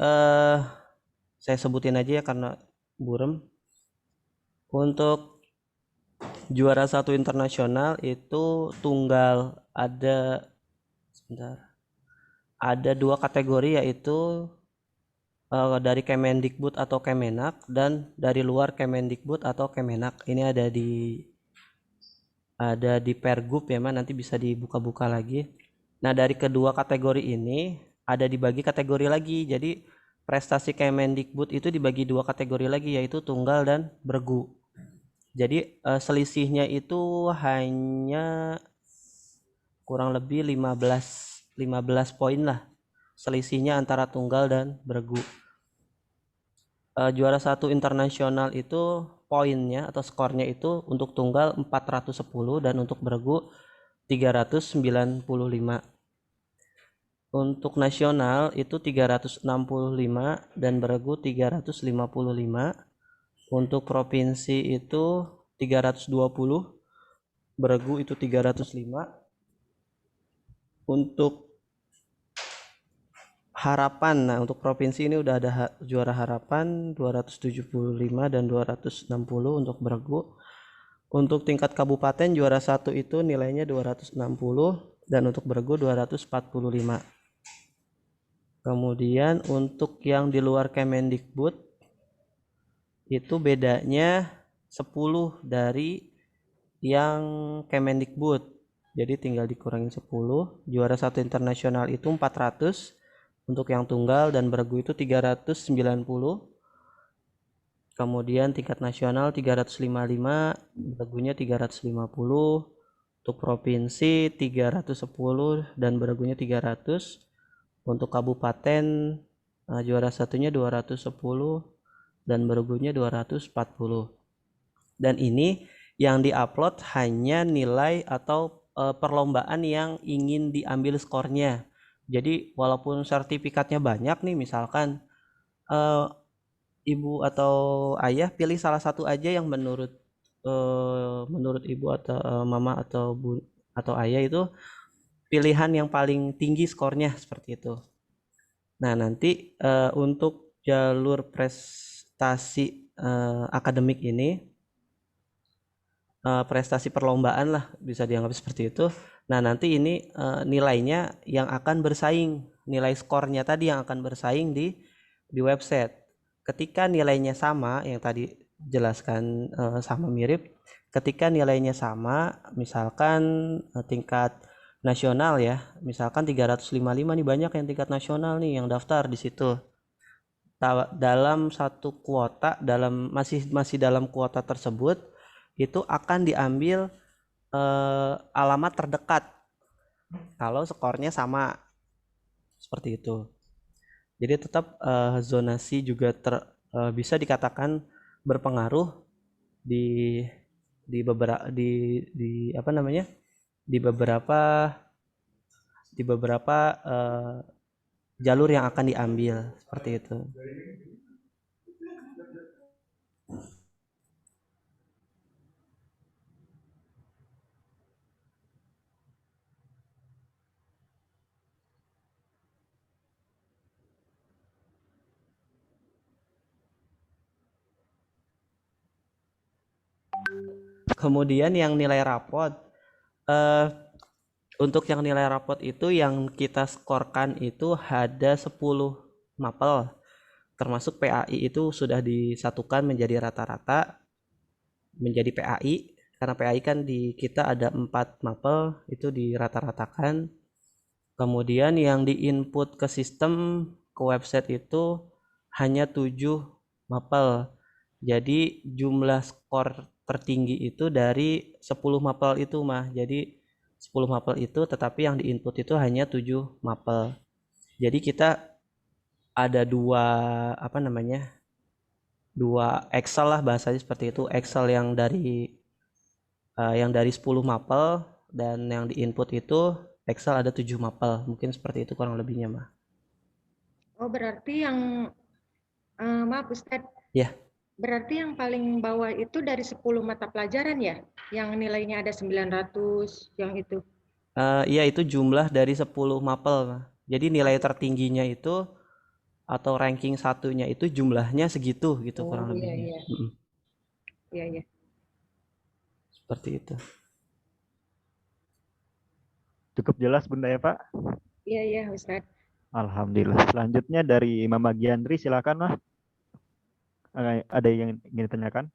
saya sebutin aja ya karena buram. Untuk juara 1 internasional itu tunggal ada ada 2 kategori yaitu dari Kemendikbud atau Kemenak dan dari luar Kemendikbud atau Kemenak. Ini ada di Pergub ya Man, nanti bisa dibuka-buka lagi. Nah, dari kedua kategori ini ada dibagi kategori lagi. Jadi prestasi Kemendikbud itu dibagi 2 kategori lagi yaitu tunggal dan bergu. Jadi selisihnya itu hanya kurang lebih 15 poin lah selisihnya antara tunggal dan bergu. Juara 1 internasional itu poinnya atau skornya itu untuk tunggal 410 dan untuk bergu 395. Untuk nasional itu 365 dan bergu 355. Untuk provinsi itu 320, bergu itu 305. Untuk harapan, nah untuk provinsi ini udah ada juara harapan 275 dan 260 untuk bergu. Untuk tingkat kabupaten juara 1 itu nilainya 260 dan untuk bergu 245. Kemudian untuk yang di luar Kemendikbud itu bedanya 10 dari yang Kemendikbud. Jadi tinggal dikurangin 10. Juara 1 internasional itu 400 Untuk yang tunggal dan beregu itu 390. Kemudian tingkat nasional 355, beregunya 350. Untuk provinsi 310 dan beregunya 300. Untuk kabupaten juara satunya 210 dan beregunya 240. Dan ini yang diupload hanya nilai atau perlombaan yang ingin diambil skornya. Jadi walaupun sertifikatnya banyak nih, misalkan ibu atau ayah pilih salah satu aja yang menurut ibu atau mama atau bu atau ayah itu pilihan yang paling tinggi skornya, seperti itu. Nah, nanti untuk jalur prestasi akademik ini, prestasi perlombaan lah, bisa dianggap seperti itu. Nah, nanti ini nilainya yang akan bersaing, nilai skornya tadi yang akan bersaing di website. Ketika nilainya sama, yang tadi jelaskan sama mirip, ketika nilainya sama, misalkan tingkat nasional ya, misalkan 355 nih, banyak yang tingkat nasional nih yang daftar di situ. Dalam satu kuota, masih dalam kuota tersebut, itu akan diambil alamat terdekat kalau skornya sama, seperti itu. Jadi tetap zonasi juga bisa dikatakan berpengaruh di beberapa apa namanya, di beberapa jalur yang akan diambil, seperti itu. Kemudian yang nilai rapot, untuk yang nilai rapot itu yang kita skorkan itu ada 10 mapel, termasuk PAI itu sudah disatukan menjadi rata-rata menjadi PAI, karena PAI kan di kita ada 4 mapel, itu dirata-ratakan. Kemudian yang diinput ke sistem, ke website itu hanya 7 mapel. Jadi jumlah skor tertinggi itu dari 10 mapel itu mah. Jadi 10 mapel itu, tetapi yang diinput itu hanya 7 mapel. Jadi kita ada dua Excel lah bahasanya, seperti itu. Excel yang dari 10 mapel, dan yang diinput itu Excel ada 7 mapel. Mungkin seperti itu kurang lebihnya mah. Oh, berarti yang maaf Ustadz. Ya. Berarti yang paling bawah itu dari 10 mata pelajaran ya? Yang nilainya ada 900, yang itu? Iya, itu jumlah dari 10 mapel. Jadi nilai tertingginya itu atau ranking satunya itu jumlahnya segitu gitu, kurang lebihnya. Iya, iya. Seperti itu. Cukup jelas Bunda Eva? Iya, iya Ustadz. Alhamdulillah. Selanjutnya dari Mama Giandri, silakan Mas. Ada yang ingin ditanyakan?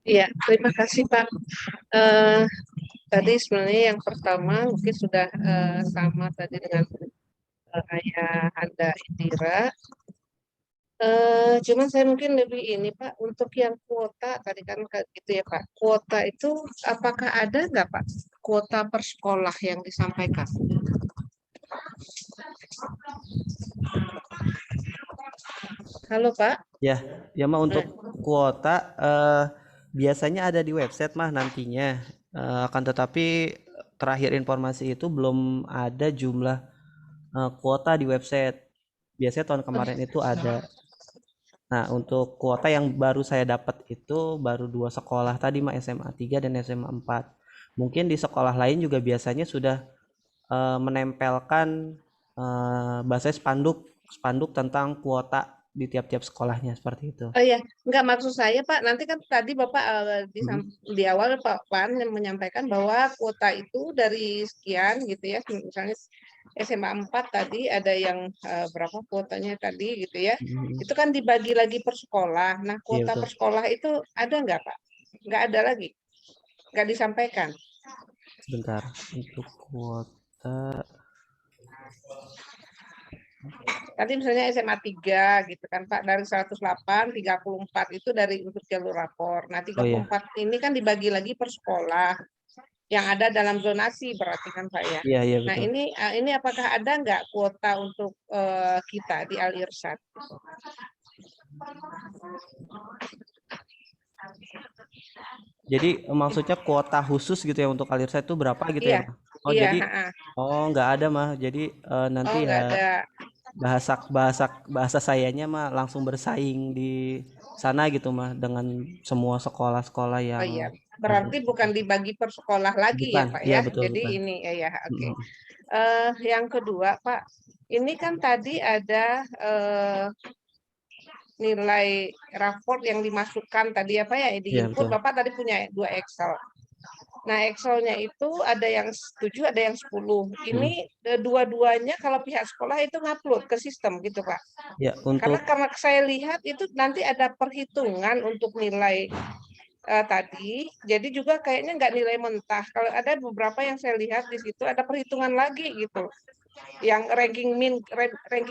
Iya, terima kasih Pak. Tadi sebenarnya yang pertama mungkin sudah sama tadi dengan Ayah Anda Indira. Cuman saya mungkin lebih ini Pak, untuk yang kuota tadi kan gitu ya Pak. Kuota itu apakah ada nggak Pak kuota per sekolah yang disampaikan? Halo Pak. Ya mah untuk kuota biasanya ada di website mah nantinya. Akan tetapi terakhir informasi itu belum ada jumlah kuota di website. Biasanya tahun kemarin itu ada. Nah, untuk kuota yang baru saya dapat itu baru 2 sekolah tadi mah, SMA 3 dan SMA 4. Mungkin di sekolah lain juga biasanya sudah menempelkan bahasa spanduk tentang kuota di tiap-tiap sekolahnya, seperti itu. Oh iya, enggak, maksud saya Pak, nanti kan tadi Bapak di awal Pak Pan menyampaikan bahwa kuota itu dari sekian gitu ya, misalnya SMA 4 tadi ada yang berapa kuotanya tadi gitu ya, itu kan dibagi lagi per sekolah. Nah, kuota per sekolah itu ada nggak Pak? Nggak ada lagi? Nggak disampaikan? Sebentar, untuk kuota Nanti misalnya SMA 3 gitu kan Pak, dari 108, 34 itu dari untuk jalur rapor. Nah, Oh ya, 34 ini kan dibagi lagi per sekolah yang ada dalam zonasi berarti kan Pak ya. iya iya Nah, betul. ini apakah ada nggak kuota untuk kita di Al Irsyad? Jadi maksudnya kuota khusus gitu ya untuk Al Irsyad itu berapa gitu ya, Iya, Mah? Oh iya, jadi, ha-ha. oh nggak ada mah. Jadi Oh, nanti nggak ya ada. bahasa sayanya mah langsung bersaing di sana gitu mah dengan semua sekolah-sekolah Oh yang iya, ada. berarti bukan dibagi per sekolah lagi Bukan, ya Pak iya ya. betul Jadi bukan. ini ya, oke. Mm-mm. Yang kedua Pak, ini kan tadi ada nilai raport yang dimasukkan tadi apa ya di Iya input betul. Bapak tadi punya 2 Excel. Nah, Excelnya itu ada yang 7, ada yang 10. Ini dua-duanya kalau pihak sekolah itu ngupload ke sistem gitu, Pak. Ya Karena untuk saya lihat itu nanti ada perhitungan untuk nilai tadi. Jadi juga kayaknya nggak nilai mentah. Kalau ada beberapa yang saya lihat di situ ada perhitungan lagi gitu. Yang ranking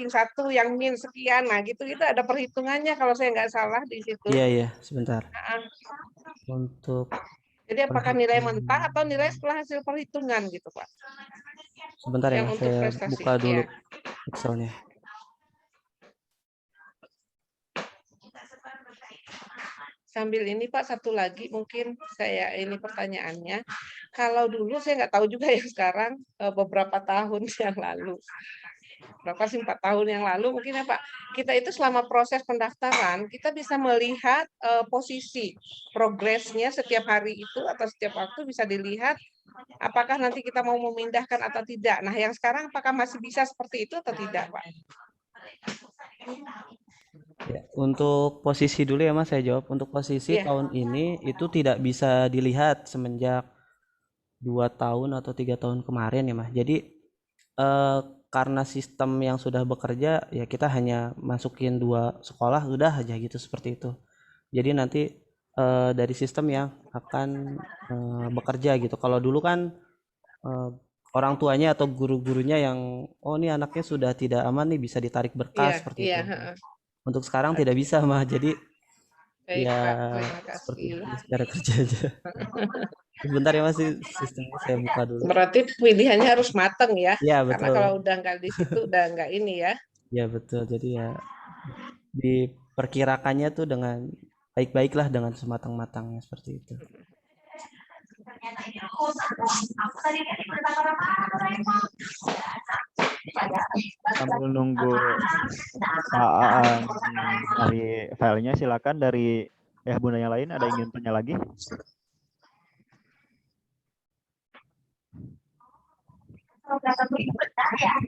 1 yang min sekian, nah gitu ada perhitungannya kalau saya nggak salah di situ. iya sebentar. Nah, Untuk jadi apakah nilai mentah atau nilai setelah hasil perhitungan gitu Pak? sebentar ya, Yang Mas, untuk saya prestasi. buka dulu Ya. Excelnya. Sambil ini Pak, satu lagi mungkin saya ini pertanyaannya. Kalau dulu saya nggak tahu juga yang sekarang beberapa tahun yang lalu. Berapa sih 4 tahun yang lalu mungkin ya Pak. Kita itu selama proses pendaftaran kita bisa melihat posisi progresnya setiap hari itu atau setiap waktu bisa dilihat apakah nanti kita mau memindahkan atau tidak. Nah, yang sekarang apakah masih bisa seperti itu atau tidak, Pak? Ya, untuk posisi dulu ya Mas, saya jawab. Untuk posisi Iya. tahun ini itu tidak bisa dilihat semenjak 2 tahun atau 3 tahun kemarin ya Mas. Jadi karena sistem yang sudah bekerja ya kita hanya masukin 2 sekolah udah aja gitu seperti itu. Jadi nanti dari sistem yang akan bekerja gitu. Kalau dulu kan orang tuanya atau guru-gurunya yang oh ini anaknya sudah tidak aman nih bisa ditarik berkas seperti Iya, itu. heeh. Untuk sekarang tidak bisa mah. Jadi Baik, ya Pak. Terima seperti kasih. itu cara kerja aja. Sebentar ya Mas, sistemnya saya buka dulu. Berarti pilihannya harus matang ya. Iya Karena betul. kalau udah nggak di situ udah nggak ini ya. Ya betul. Jadi ya diperkirakannya tuh dengan baik-baiklah dengan sematang-matangnya seperti itu. Sambil nunggu Pak Aan dari filenya, silakan dari Bunda yang lain ada ingin tanya lagi?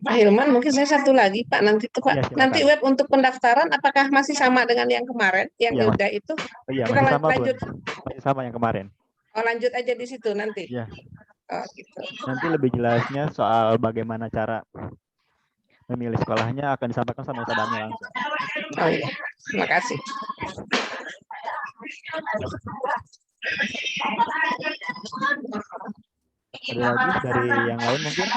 Pak Hilman, mungkin saya satu lagi Pak nanti tuh Pak. Iya, silakan. Nanti web untuk pendaftaran apakah masih sama dengan yang kemarin? Yang Iya, udah itu? Iya, Kita masih sama Bun. lanjut. Masih sama yang kemarin. Oh, lanjut aja di situ nanti. Iya. Oh, gitu. Nanti lebih jelasnya soal bagaimana cara memilih sekolahnya akan disampaikan sama Ustaz Daniel langsung. Oh iya, terima kasih. Ada lagi dari yang lain mungkin?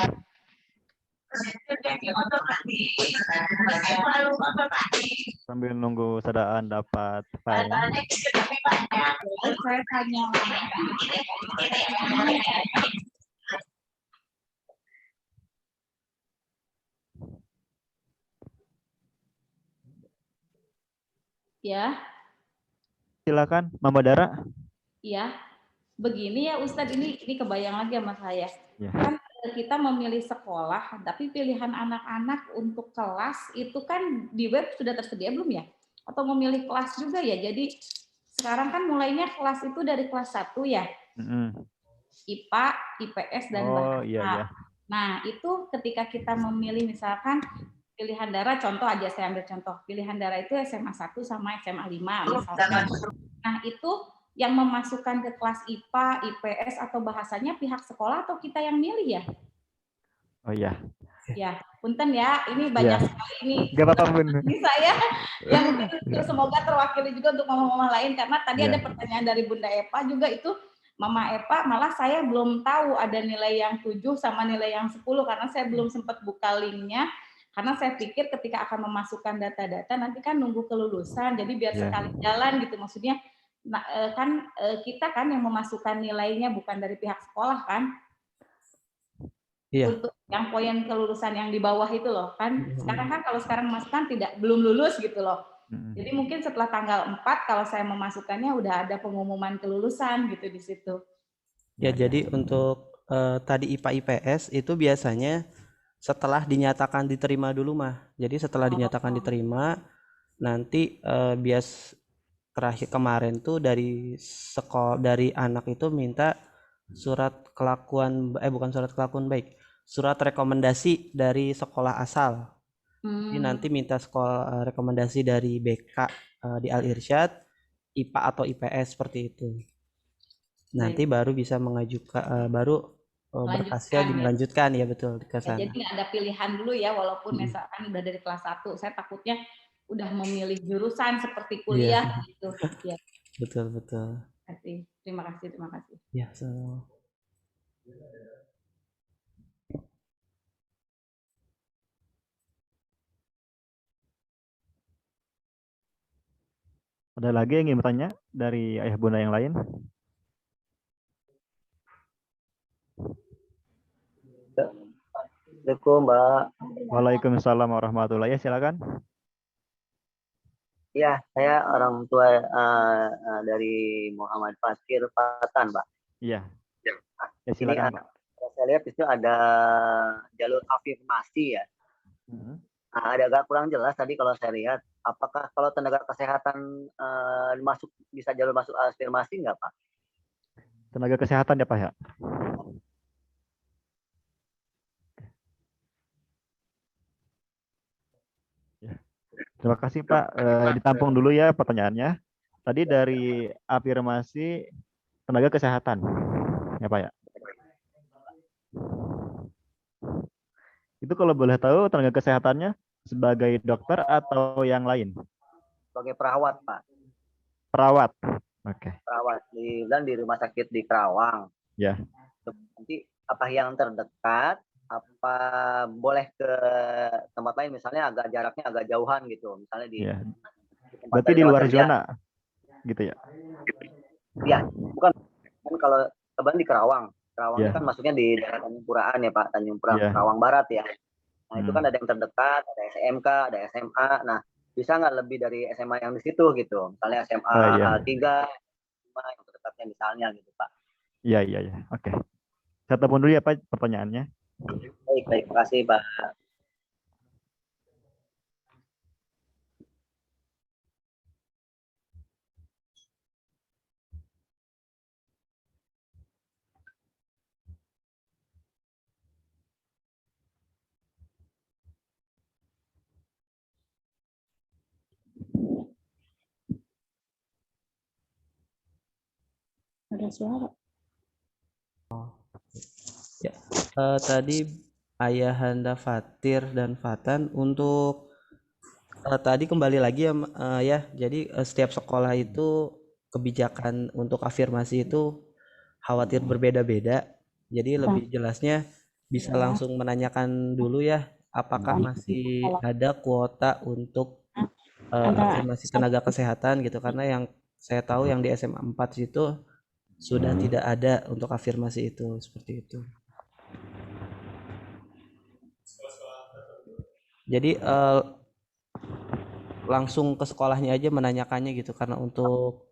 Sambil nunggu Sadaan dapat filenya. Saya tanya. Ya. Silakan, Mama Dara. Ya, begini ya Ustadz, ini kebayang lagi sama saya. Ya. Kan kita memilih sekolah, tapi pilihan anak-anak untuk kelas itu kan di web sudah tersedia belum ya? Atau memilih kelas juga ya? Jadi sekarang kan mulainya kelas itu dari kelas 1 ya? IPA, IPS, dan bahasa. Iya. Nah, itu ketika kita memilih misalkan pilihan darah, contoh aja saya ambil contoh. Pilihan darah itu SMA 1 sama SMA 5 misalkan. Nah, itu yang memasukkan ke kelas IPA, IPS atau bahasanya pihak sekolah atau kita yang milih ya? Oh iya. Ya, punten ya, ini banyak sekali ini. Gak apa-apa Bun. Ini saya yang semoga terwakili juga untuk mama-mama lain karena tadi ada pertanyaan dari Bunda Eva juga itu Mama Eva malah saya belum tahu ada nilai yang 7 sama nilai yang 10 karena saya belum sempat buka linknya. Karena saya pikir ketika akan memasukkan data-data nanti kan nunggu kelulusan, jadi biar sekali jalan gitu. Maksudnya kita kan yang memasukkan nilainya bukan dari pihak sekolah kan. Untuk yang poin kelulusan yang di bawah itu loh kan. Sekarang kan kalau sekarang memasukkan belum lulus gitu loh. Jadi mungkin setelah tanggal 4 kalau saya memasukkannya udah ada pengumuman kelulusan gitu di situ. Ya, jadi untuk tadi IPA IPS itu biasanya setelah dinyatakan diterima dulu mah. Jadi setelah dinyatakan diterima, nanti terakhir kemarin tuh dari sekolah, dari anak itu minta surat kelakuan, bukan surat kelakuan baik, surat rekomendasi dari sekolah asal. Jadi nanti minta rekomendasi dari BK di Al Irsyad, IPA atau IPS seperti itu. Nanti baru bisa mengajukan, baru berkasnya dilanjutkan ya, betul ke sana. Jadi nggak ada pilihan dulu ya, walaupun misalkan udah dari kelas 1, saya takutnya udah memilih jurusan seperti kuliah gitu. Ya. Betul. Terima kasih. Ya, so. Ada lagi yang ingin bertanya dari ayah bunda yang lain? Assalamualaikum, Mbak. Waalaikumsalam warahmatullahi wabarakatuh. Silakan. Ya, saya orang tua dari Muhammad Fakir Patan, Pak. Iya. Ya, silakan, Pak. Saya lihat itu ada jalur afirmasi ya. Ada agak kurang jelas tadi kalau saya lihat. Apakah kalau tenaga kesehatan bisa jalur masuk afirmasi nggak, Pak? Tenaga kesehatan ya, Pak ya? Terima kasih Pak. Ditampung dulu ya pertanyaannya. Tadi dari afirmasi tenaga kesehatan, ya Pak ya. Itu kalau boleh tahu tenaga kesehatannya sebagai dokter atau yang lain? Sebagai perawat, Pak. Perawat. Oke. Perawat di rumah sakit di Kerawang. Ya. Nanti apa yang terdekat? Apa boleh ke tempat lain, misalnya jaraknya agak jauhan gitu, misalnya di berarti di luar zona gitu ya? Iya, bukan kalau kebetulan di Kerawang kan masuknya di daerah Tanjung Puraan ya Pak, Tanjung Puraan Kerawang Barat ya. Nah itu kan ada yang terdekat, ada SMK, ada SMA. Nah bisa nggak lebih dari SMA yang di situ gitu, misalnya SMA 3, yang terdekatnya misalnya gitu Pak. Iya, oke. Saya telepon dulu ya Pak pertanyaannya. Baik, makasih Pak. Ada suara. Ya, tadi Ayahanda Fatir dan Fatan untuk tadi kembali lagi ya. Jadi setiap sekolah itu kebijakan untuk afirmasi itu khawatir berbeda-beda. Jadi lebih jelasnya bisa langsung menanyakan dulu ya, apakah masih ada kuota untuk afirmasi tenaga kesehatan gitu, karena yang saya tahu yang di SMA 4 itu sudah tidak ada untuk afirmasi itu, seperti itu. Jadi langsung ke sekolahnya aja menanyakannya gitu, karena untuk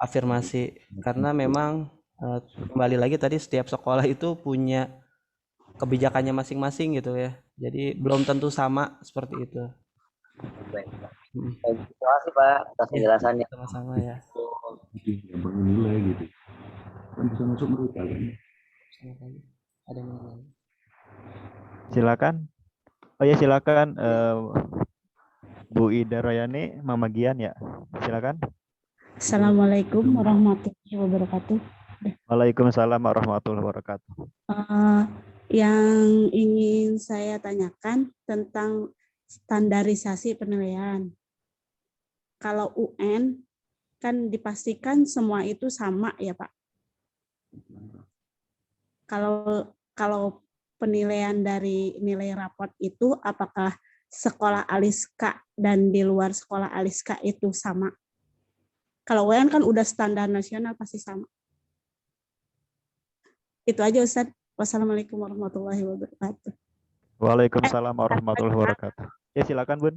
afirmasi, karena memang kembali lagi tadi setiap sekolah itu punya kebijakannya masing-masing gitu ya, jadi belum tentu sama seperti itu. Baik. Terima kasih Pak atas penjelasannya. Sama-sama ya. Yang bernilai gitu kan bisa masuk mereka kan. Ada yang lain? Silakan. Oh ya silakan Bu Ida Royani, Mama Gian ya. Silakan. Assalamualaikum warahmatullahi wabarakatuh. Waalaikumsalam warahmatullahi wabarakatuh. Yang ingin saya tanyakan tentang standarisasi penilaian. Kalau UN kan dipastikan semua itu sama ya Pak. Kalau penilaian dari nilai raport itu apakah sekolah Aliska dan di luar sekolah Aliska itu sama? Kalau UN kan udah standar nasional pasti sama. Itu aja Ustaz. Wassalamualaikum warahmatullahi wabarakatuh. Waalaikumsalam warahmatullahi wabarakatuh. Ya silakan Bun.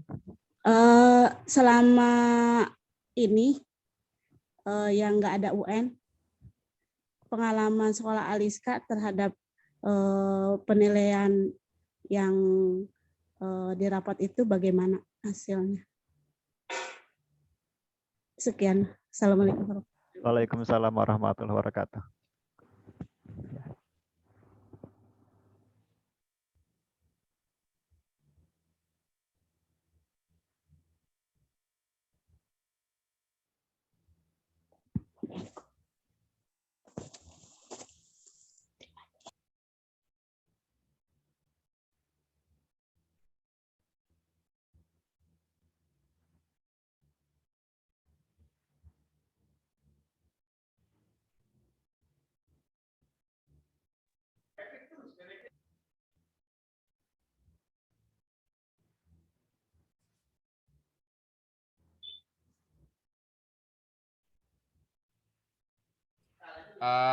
Selama ini yang nggak ada UN, pengalaman sekolah Aliska terhadap penilaian yang di rapot itu bagaimana hasilnya? Sekian. Assalamualaikum. Waalaikumsalam warahmatullahi wabarakatuh.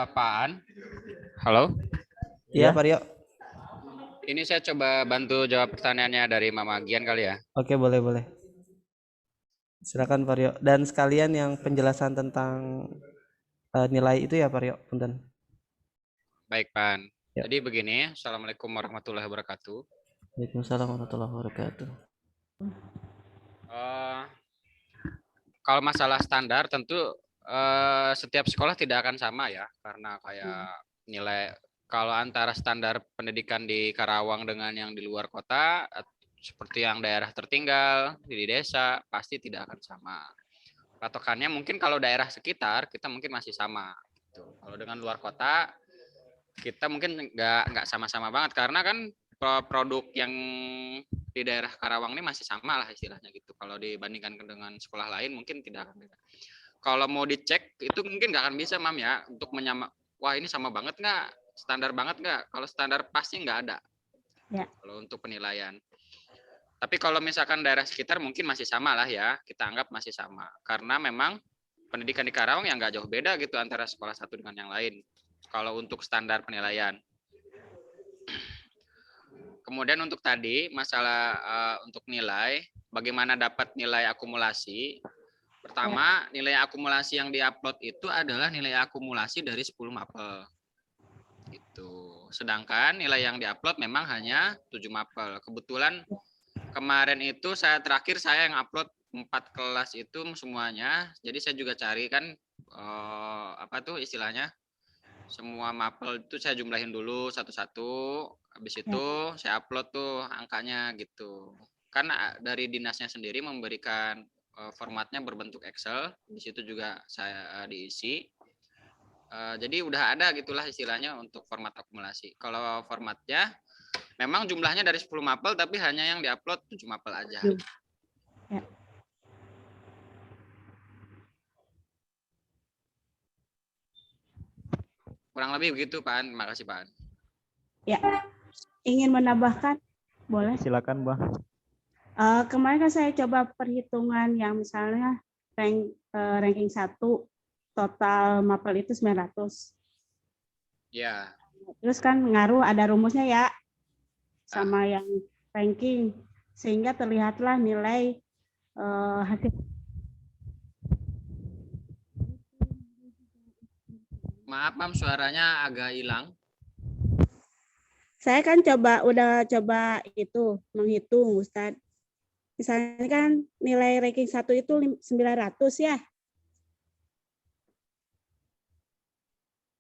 Pak An, halo. Iya, Pak Rio. Ini saya coba bantu jawab pertanyaannya dari Mama Gian kali ya. Oke, boleh. Silakan Pak Rio. Dan sekalian yang penjelasan tentang nilai itu ya Pak Rio, punten. Baik, Pak An. Ya. Jadi begini, Assalamualaikum warahmatullahi wabarakatuh. Waalaikumsalam warahmatullahi wabarakatuh. Kalau masalah standar tentu setiap sekolah tidak akan sama ya, karena kayak nilai kalau antara standar pendidikan di Karawang dengan yang di luar kota, seperti yang daerah tertinggal di desa, pasti tidak akan sama. Patokannya mungkin kalau daerah sekitar kita mungkin masih sama. Gitu. Kalau dengan luar kota kita mungkin nggak sama-sama banget, karena kan produk yang di daerah Karawang ini masih sama lah istilahnya gitu. Kalau dibandingkan dengan sekolah lain mungkin tidak akan beda. Kalau mau dicek itu mungkin nggak akan bisa Mam ya untuk wah ini sama banget nggak, standar banget nggak. Kalau standar pasti nggak ada ya. Kalau untuk penilaian. Tapi kalau misalkan daerah sekitar mungkin masih sama lah ya, kita anggap masih sama, karena memang pendidikan di Karawang yang nggak jauh beda gitu antara sekolah satu dengan yang lain kalau untuk standar penilaian. Kemudian untuk tadi masalah untuk nilai, bagaimana dapat nilai akumulasi. Pertama, nilai akumulasi yang diupload itu adalah nilai akumulasi dari 10 mapel. Gitu. Sedangkan nilai yang diupload memang hanya 7 mapel. Kebetulan kemarin itu terakhir saya yang upload 4 kelas itu semuanya. Jadi saya juga cari kan apa tuh istilahnya? Semua mapel itu saya jumlahin dulu satu-satu. Habis itu saya upload tuh angkanya gitu. Karena dari dinasnya sendiri memberikan formatnya berbentuk Excel, di situ juga saya diisi. Jadi udah ada gitulah istilahnya untuk format akumulasi. Kalau formatnya memang jumlahnya dari 10 mapel tapi hanya yang diupload 7 mapel aja. Ya. Kurang lebih begitu Pak An. Terima kasih Pak An. Ya. Ingin menambahkan? Boleh? Silakan, Bang. Kemarin kan saya coba perhitungan yang misalnya ranking 1 total mapel itu 900. Ya. Terus kan ngaruh ada rumusnya ya sama yang ranking, sehingga terlihatlah nilai hasil. Maaf Mam, suaranya agak hilang. Saya kan udah coba itu menghitung Ustadz. Misalnya kan nilai ranking 1 itu 900 ya.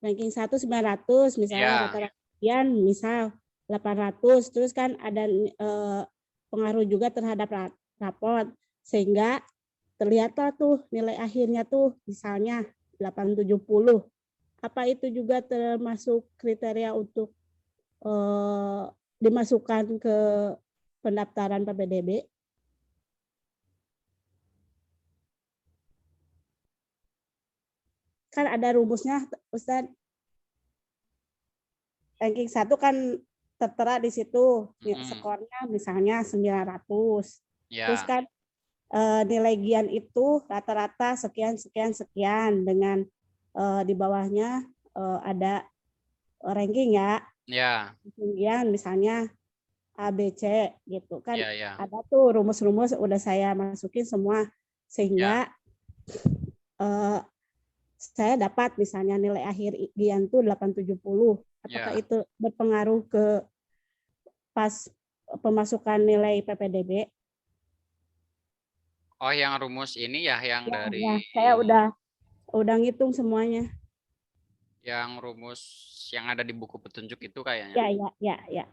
Ranking 1 900, misalnya rata-rata misal 800, terus kan ada pengaruh juga terhadap raport, sehingga terlihatlah tuh nilai akhirnya tuh misalnya 870. Apa itu juga termasuk kriteria untuk dimasukkan ke pendaftaran PPDB? Kan ada rumusnya Ustadz. Ranking 1 kan tertera di situ skornya misalnya 900. Terus Ya. kan nilai gian itu rata-rata sekian sekian sekian dengan di bawahnya ada ranking ya. Ya. Kemudian misalnya A, B, C gitu kan. Ya, ya. Ada tuh rumus-rumus udah saya masukin semua sehingga saya dapat misalnya nilai akhir gian tuh 870. Apakah Ya. itu berpengaruh ke pas pemasukan nilai PPDB? Oh, yang rumus ini ya, yang dari Ya, saya udah ngitung semuanya. yang rumus yang ada di buku petunjuk itu kayaknya. Ya.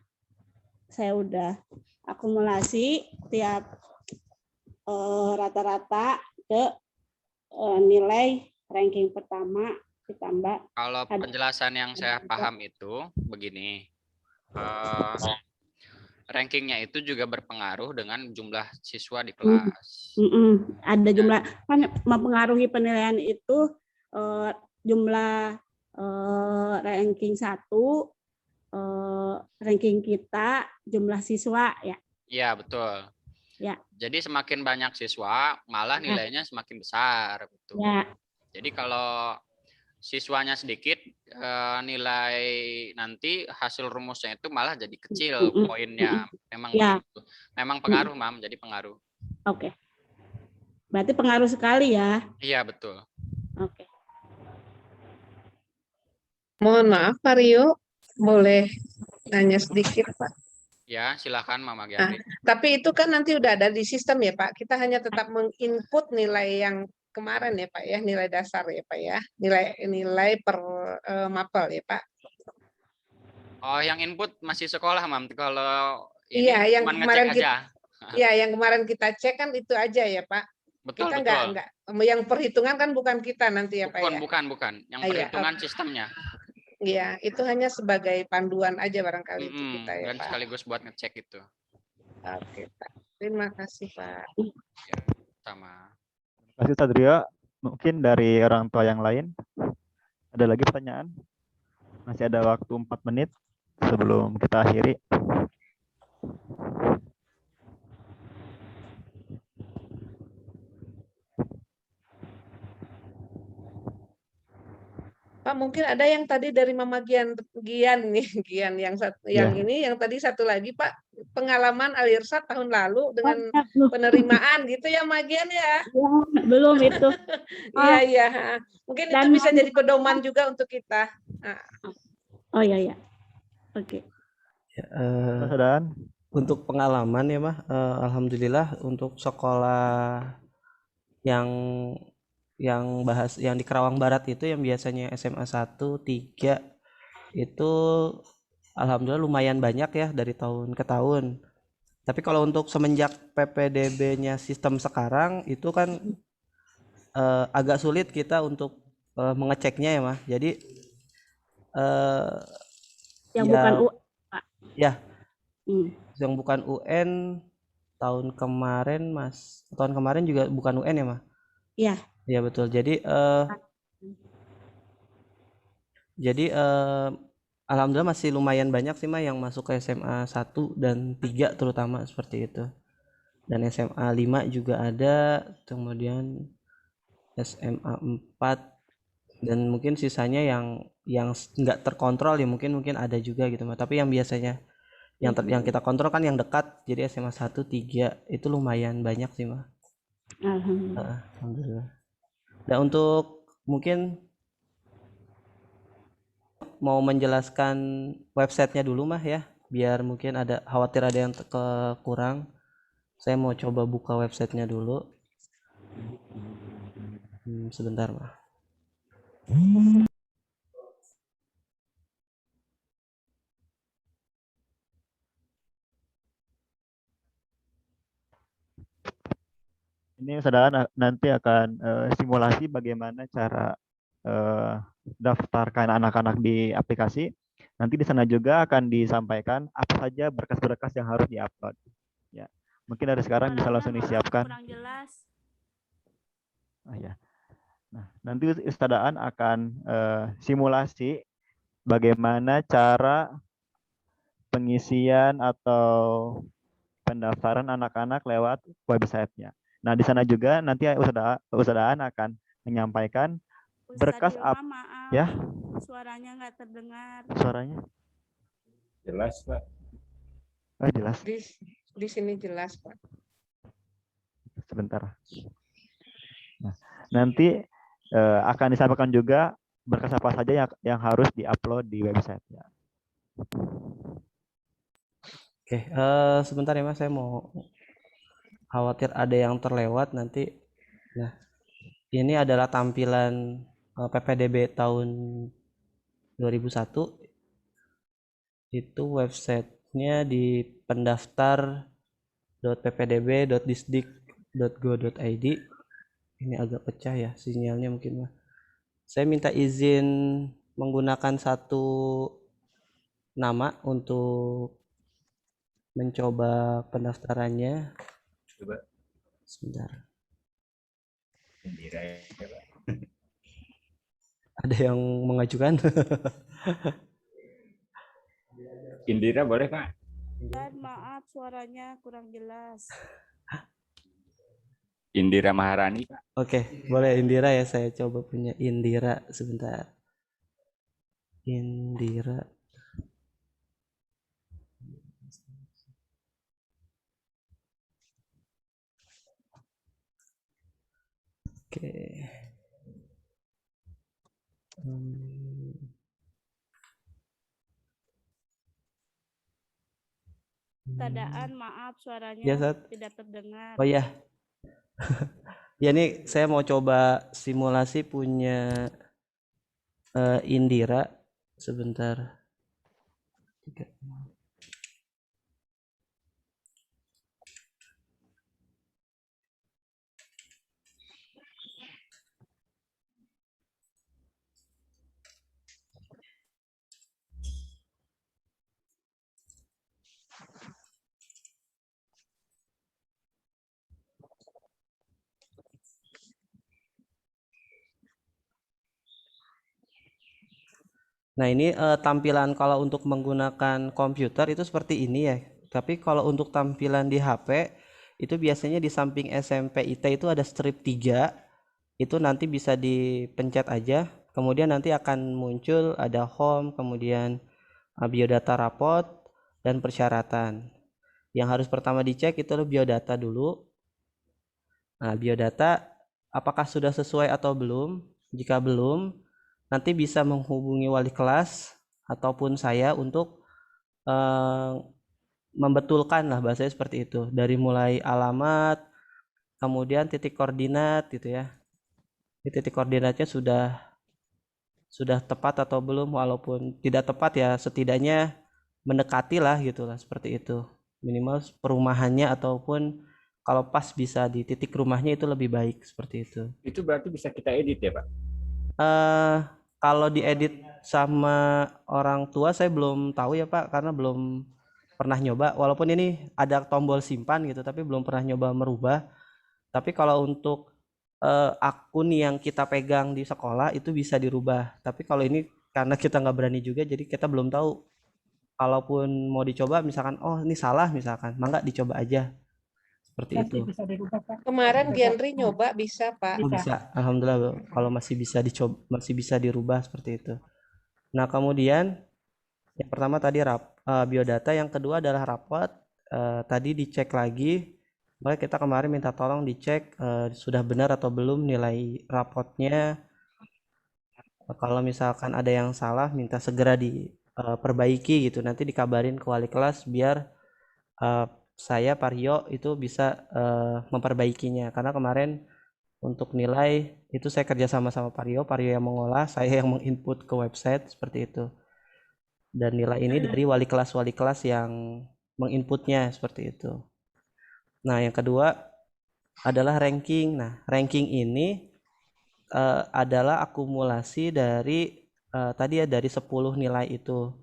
Saya udah akumulasi tiap rata-rata ke nilai ranking pertama ditambah. Kalau penjelasan yang saya paham itu begini, rankingnya itu juga berpengaruh dengan jumlah siswa di kelas. Ada jumlah, kan mempengaruhi penilaian itu jumlah ranking 1, ranking kita, jumlah siswa ya. Iya, betul. Ya. Jadi semakin banyak siswa, malah nilainya semakin besar. Betul. Ya. Jadi kalau siswanya sedikit, nilai nanti hasil rumusnya itu malah jadi kecil poinnya. Memang begitu. Memang pengaruh, Mam, jadi pengaruh. Oke. Berarti pengaruh sekali ya. Iya, betul. Oke. Mohon maaf, Pak Rio, boleh nanya sedikit, Pak? Ya, silakan Mama Giari. Tapi itu kan nanti udah ada di sistem ya, Pak. Kita hanya tetap menginput nilai yang kemarin ya, Pak ya, nilai dasar ya, Pak ya, nilai per mapel ya, Pak. Oh, yang input masih sekolah, Mam. Kalau ini iya, yang cuma kemarin ngecek aja. Iya, yang kemarin kita cek kan itu aja ya, Pak. Betul, kita betul. Enggak, yang perhitungan kan bukan kita nanti ya, Pak ya. Bukan. Yang perhitungan sistemnya. Iya, itu hanya sebagai panduan aja barangkali itu kita ya, dan Pak. sekaligus buat ngecek itu. Oke, Pak. Terima kasih, Pak. Ya, sama. Terima kasih, Ustadz Rio. Mungkin dari orang tua yang lain, ada lagi pertanyaan? Masih ada waktu 4 menit sebelum kita akhiri. Pak, mungkin ada yang tadi dari Mama Gian nih, Gian yang ini, yang tadi satu lagi Pak, pengalaman Alirsat tahun lalu dengan penerimaan gitu ya, Mama Gian ya? Belum itu. Iya. Mungkin itu bisa jadi pedoman juga untuk kita. Oh iya. Oke. Untuk pengalaman ya, Mah, alhamdulillah untuk sekolah yang di Kerawang Barat itu yang biasanya SMA 1, 3 itu alhamdulillah lumayan banyak ya dari tahun ke tahun. Tapi kalau untuk semenjak PPDB-nya sistem sekarang itu kan agak sulit kita untuk mengeceknya ya, Mah. Jadi yang bukan UN, Pak. Ya. Yang bukan UN tahun kemarin juga bukan UN ya, Mah? Iya. Ya betul. Jadi alhamdulillah masih lumayan banyak sih, Mah, yang masuk ke SMA 1 dan 3 terutama seperti itu. Dan SMA 5 juga ada, kemudian SMA 4 dan mungkin sisanya yang enggak terkontrol ya mungkin ada juga gitu, Mah. Tapi yang biasanya yang kita kontrol kan yang dekat. Jadi SMA 1, 3 itu lumayan banyak sih, Mah. Alhamdulillah. Dan untuk mungkin mau menjelaskan websitenya dulu, Mah, ya, biar mungkin khawatir ada yang kurang. Saya mau coba buka websitenya dulu. Sebentar, Mah. Ini saudara nanti akan simulasi bagaimana cara daftarkan anak-anak di aplikasi. Nanti di sana juga akan disampaikan apa saja berkas-berkas yang harus diupload. Ya, mungkin dari sekarang bisa langsung disiapkan. Kurang jelas. Ya. Nah, nanti Ustadaan akan simulasi bagaimana cara pengisian atau pendaftaran anak-anak lewat websitenya. Nah, di sana juga nanti Ustadz akan menyampaikan berkas maaf, ya. Suaranya nggak terdengar. Suaranya jelas, Pak. Oh, jelas. Di sini jelas, Pak. Sebentar. Nah, nanti akan disampaikan juga berkas apa saja yang harus diupload di websitenya. Oke, sebentar ya Mas, saya mau khawatir ada yang terlewat nanti. Nah, ini adalah tampilan PPDB tahun 2001. Itu websitenya di pendaftar.ppdb.disdik.go.id. Ini agak pecah ya sinyalnya mungkin. Saya minta izin menggunakan satu nama untuk mencoba pendaftarannya. Coba. Sebentar. Indira ya, Pak. Ada yang mengajukan? Indira boleh, Pak? Dan maaf suaranya kurang jelas. Indira Maharani, Pak. Oke, boleh Indira ya, saya coba punya Indira sebentar. Indira. Oke. Keadaan maaf suaranya Ya, tidak terdengar. Oh ya. Ya nih saya mau coba simulasi punya Indira sebentar. Nah ini tampilan kalau untuk menggunakan komputer itu seperti ini ya. Tapi kalau untuk tampilan di HP itu biasanya di samping SMPIT itu ada strip 3. Itu nanti bisa dipencet aja. Kemudian nanti akan muncul ada home, kemudian biodata rapot dan persyaratan. Yang harus pertama dicek itu biodata dulu. Nah biodata apakah sudah sesuai atau belum? Jika belum, nanti bisa menghubungi wali kelas ataupun saya untuk membetulkan lah bahasanya seperti itu, dari mulai alamat kemudian titik koordinat gitu ya. Di titik koordinatnya sudah tepat atau belum, walaupun tidak tepat ya setidaknya mendekati lah gitulah, seperti itu. Minimal perumahannya ataupun kalau pas bisa di titik rumahnya itu lebih baik, seperti itu. Itu berarti bisa kita edit ya, Pak? Kalau diedit sama orang tua saya belum tahu ya Pak, karena belum pernah nyoba. Walaupun ini ada tombol simpan gitu, tapi belum pernah nyoba merubah. Tapi kalau untuk akun yang kita pegang di sekolah itu bisa dirubah. Tapi kalau ini karena kita nggak berani juga, jadi kita belum tahu. Kalaupun mau dicoba, misalkan oh ini salah misalkan, maka dicoba aja. Seperti itu. Kemarin Gianri nyoba bisa, Pak. Oh, bisa. Alhamdulillah kalau masih bisa dicoba, masih bisa dirubah seperti itu. Nah, kemudian yang pertama tadi biodata, yang kedua adalah rapot. Tadi dicek lagi. Makanya kita kemarin minta tolong dicek sudah benar atau belum nilai rapotnya. Kalau misalkan ada yang salah, minta segera diperbaiki gitu. Nanti dikabarin ke wali kelas biar saya Paryo itu bisa memperbaikinya, karena kemarin untuk nilai itu saya kerja sama Paryo yang mengolah, saya yang menginput ke website seperti itu. Dan nilai ini dari wali kelas yang menginputnya seperti itu. Nah, yang kedua adalah ranking. Nah, ranking ini adalah akumulasi dari tadi ya, dari 10 nilai itu.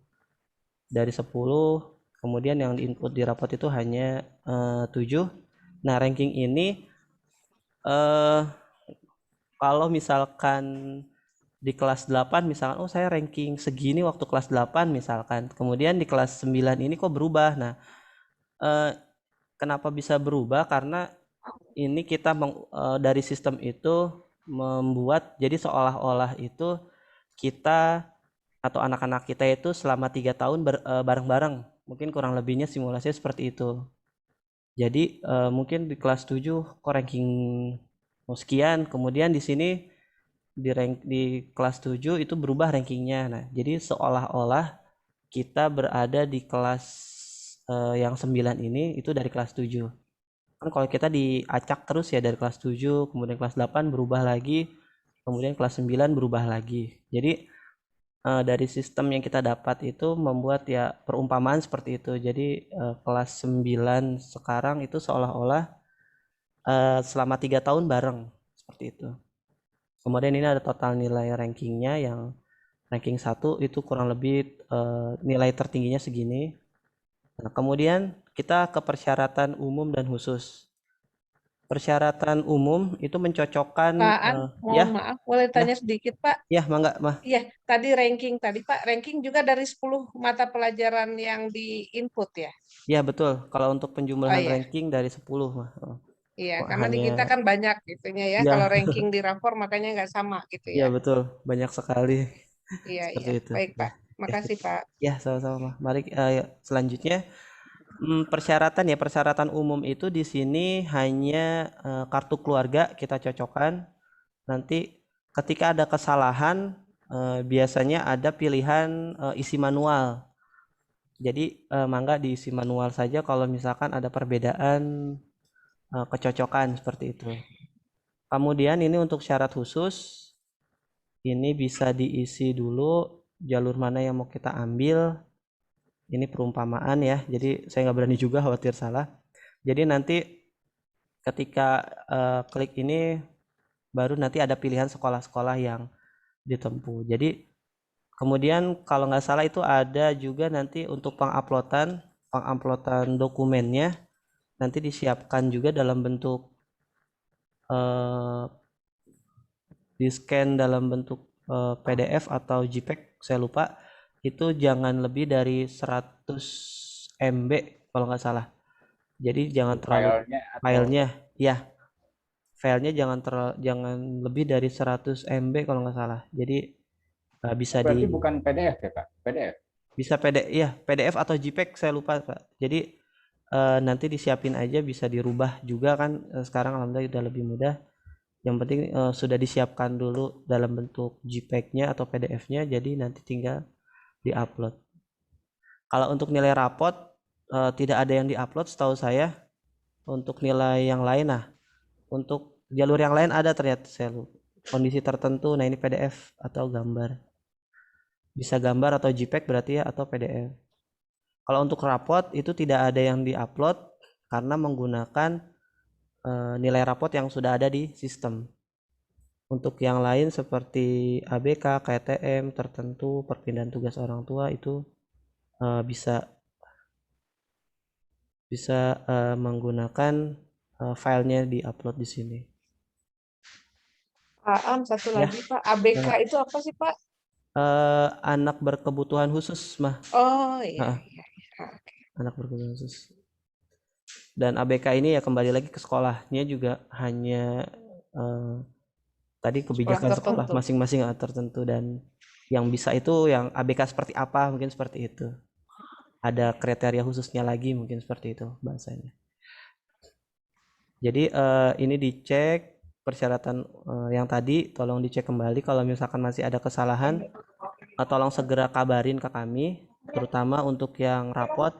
Dari 10, kemudian yang diinput di rapot itu hanya 7. Nah, ranking ini kalau misalkan di kelas 8 misalkan, oh saya ranking segini waktu kelas 8 misalkan, kemudian di kelas 9 ini kok berubah. Nah, kenapa bisa berubah? Karena ini kita dari sistem itu membuat jadi seolah-olah itu kita atau anak-anak kita itu selama 3 tahun bareng-bareng, mungkin kurang lebihnya simulasinya seperti itu. Jadi mungkin di kelas 7 kok ranking sekian, kemudian di sini di kelas 7 itu berubah rankingnya. Nah, jadi seolah-olah kita berada di kelas yang 9 ini itu dari kelas 7. Kan kalau kita diacak terus ya dari kelas 7, kemudian kelas 8 berubah lagi, kemudian kelas 9 berubah lagi. Jadi dari sistem yang kita dapat itu membuat ya perumpamaan seperti itu. Jadi kelas 9 sekarang itu seolah-olah selama 3 tahun bareng seperti itu. Kemudian ini ada total nilai rankingnya, yang ranking 1 itu kurang lebih nilai tertingginya segini. Nah, kemudian kita ke persyaratan umum dan khusus. Persyaratan umum itu mencocokkan Pak An, ya. maaf, boleh tanya sedikit Pak? Ya, mangga, Mah. Iya, tadi ranking tadi Pak, ranking juga dari 10 mata pelajaran yang di input ya? Iya, betul. Kalau untuk penjumlahan ranking dari 10, Mah. Iya, karena di kita kan banyak gitunya ya. Kalau ranking di rapor makanya nggak sama gitu ya. Iya, ya. betul. Banyak sekali. Iya, Seperti itu. Baik Pak. Makasih Pak. Ya, sama-sama. Mari selanjutnya persyaratan umum itu di sini hanya kartu keluarga kita cocokkan. Nanti ketika ada kesalahan biasanya ada pilihan isi manual. Jadi mangga diisi manual saja kalau misalkan ada perbedaan kecocokan seperti itu. Kemudian ini untuk syarat khusus, ini bisa diisi dulu jalur mana yang mau kita ambil. Ini perumpamaan ya, jadi saya nggak berani juga khawatir salah. Jadi nanti ketika klik ini baru nanti ada pilihan sekolah-sekolah yang ditempuh. Jadi kemudian kalau nggak salah itu ada juga nanti untuk penguploadan dokumennya nanti disiapkan juga dalam bentuk di scan dalam bentuk PDF atau JPEG, saya lupa, itu jangan lebih dari 100 MB kalau nggak salah. Jadi jangan terlalu filenya ya, filenya jangan lebih dari 100 MB kalau nggak salah. Jadi bisa berarti bukan PDF ya Pak? PDF? Bisa PDF, ya PDF atau JPEG, saya lupa Pak. Jadi nanti disiapin aja, bisa dirubah juga kan sekarang alhamdulillah udah lebih mudah. Yang penting sudah disiapkan dulu dalam bentuk JPEG-nya atau PDF-nya, jadi nanti tinggal diupload. Kalau untuk nilai rapot tidak ada yang diupload setahu saya. Untuk nilai yang lain, nah untuk jalur yang lain ada ternyata, saya lupa. Kondisi tertentu, nah ini PDF atau gambar. Bisa gambar atau JPEG berarti ya, atau PDF. Kalau untuk rapot itu tidak ada yang diupload karena menggunakan nilai rapot yang sudah ada di sistem. Untuk yang lain seperti ABK, KTM tertentu, perpindahan tugas orang tua itu bisa menggunakan filenya diupload di sini. Pak Am, satu lagi Pak, ABK itu apa sih Pak? Anak berkebutuhan khusus, Mah. Oh iya. Anak berkebutuhan khusus. Dan ABK ini ya kembali lagi ke sekolahnya juga hanya tadi kebijakan sekolah masing-masing tertentu, dan yang bisa itu yang ABK seperti apa, mungkin seperti itu. Ada kriteria khususnya lagi, mungkin seperti itu bahasanya. Jadi ini dicek persyaratan yang tadi, tolong dicek kembali. Kalau misalkan masih ada kesalahan, tolong segera kabarin ke kami, terutama untuk yang rapot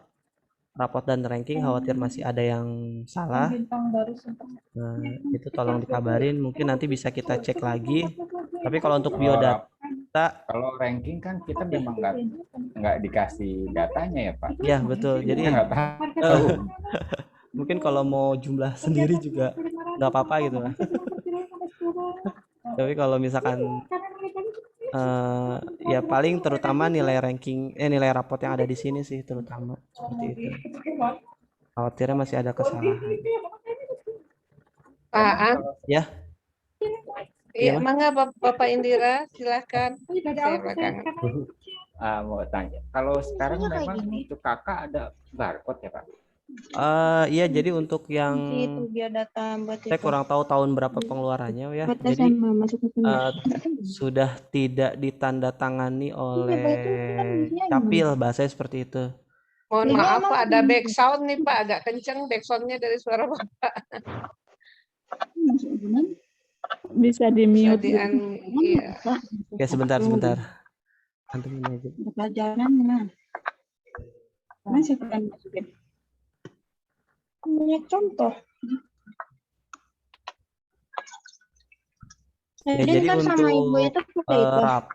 dan ranking, khawatir masih ada yang salah. Nah, itu tolong dikabarin, mungkin nanti bisa kita cek lagi. Tapi kalau untuk biodata, kalau ranking kan kita memang nggak dikasih datanya ya Pak. Ya betul, jadi nggak tahu. Mungkin kalau mau jumlah sendiri juga nggak apa-apa gitu lah. Tapi kalau misalkan ya paling terutama nilai ranking nilai rapot yang ada di sini sih terutama seperti itu. Khawatirnya masih ada kesalahan. Pak An? Ya. Iya, mangga Bapak Indira, silakan. Saya belakangan. Mau tanya, kalau sekarang memang untuk kakak ada barcode ya Pak? Iya, jadi untuk yang saya kurang tahu tahun berapa pengeluarannya ya. Jadi sudah tidak ditandatangani oleh Capil, bahasanya seperti itu. Mohon maaf Pak, ada back sound nih Pak, agak kenceng back soundnya dari suara Bapak. Bisa di mute. Iya. Oke, sebentar. Antum ini aja. Pelajaran mana? Masih akan masukin. Punya contoh. Ya, jadi untuk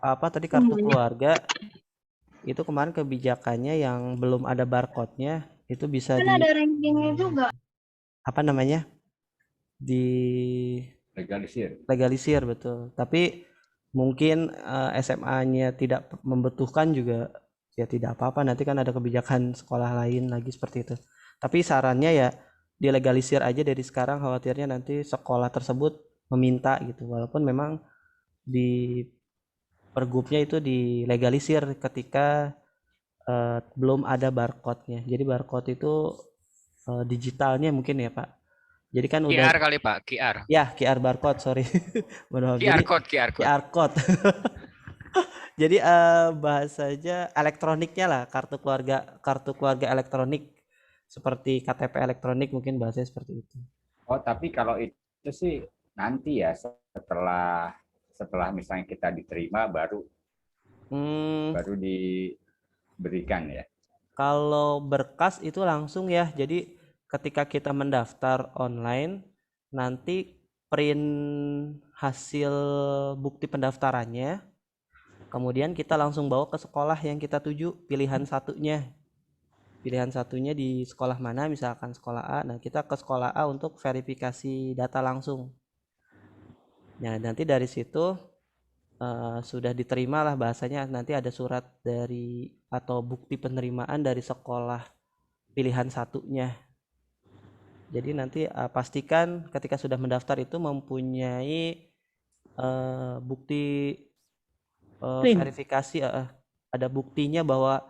apa tadi kartu keluarga itu kemarin kebijakannya yang belum ada barcode-nya itu bisa kan ada rankingnya juga. Apa namanya? Legalisir betul. Tapi mungkin SMA-nya tidak membutuhkan juga ya tidak apa-apa, nanti kan ada kebijakan sekolah lain lagi seperti itu. Tapi sarannya ya dilegalisir aja dari sekarang, khawatirnya nanti sekolah tersebut meminta gitu, walaupun memang di pergubnya itu dilegalisir ketika belum ada barcode-nya. Jadi barcode itu digitalnya mungkin ya Pak. Jadi kan udah QR kali Pak, QR. Ya, QR barcode, sorry. QR code. Jadi bahasanya elektroniknya lah, kartu keluarga elektronik seperti KTP elektronik, mungkin bahasanya seperti itu. Oh, tapi kalau itu sih nanti ya setelah misalnya kita diterima baru diberikan ya. Kalau berkas itu langsung ya. Jadi ketika kita mendaftar online, nanti print hasil bukti pendaftarannya, kemudian kita langsung bawa ke sekolah yang kita tuju, pilihan satunya di sekolah mana, misalkan sekolah A. Nah, kita ke sekolah A untuk verifikasi data langsung. Nah, nanti dari situ sudah diterima lah bahasanya, nanti ada surat dari atau bukti penerimaan dari sekolah pilihan satunya. Jadi nanti pastikan ketika sudah mendaftar itu mempunyai bukti verifikasi, ada buktinya bahwa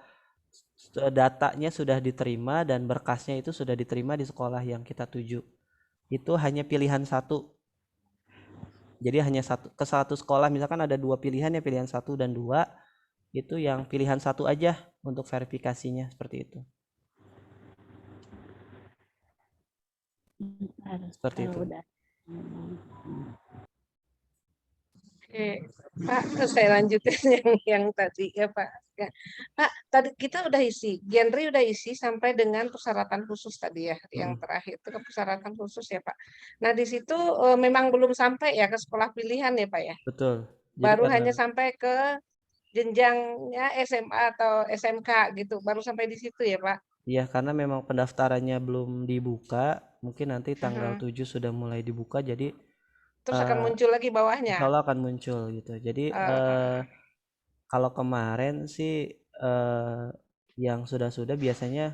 datanya sudah diterima dan berkasnya itu sudah diterima di sekolah yang kita tuju. Itu hanya pilihan satu. Jadi hanya ke satu sekolah, misalkan ada dua pilihan ya, pilihan 1 dan 2, itu yang pilihan 1 aja untuk verifikasinya, seperti itu. Seperti itu. Oke, Pak, saya lanjutin yang tadi ya Pak. Ya. Pak, tadi kita udah isi, genre udah isi sampai dengan persyaratan khusus tadi ya, yang terakhir itu ke persyaratan khusus ya Pak. Nah di situ memang belum sampai ya ke sekolah pilihan ya Pak ya. Betul. Jadi baru hanya sampai ke jenjangnya SMA atau SMK gitu, baru sampai di situ ya Pak. Iya, karena memang pendaftarannya belum dibuka, mungkin nanti tanggal 7 sudah mulai dibuka, jadi terus akan muncul lagi bawahnya. Insya Allah akan muncul gitu. Jadi kalau kemarin sih yang sudah biasanya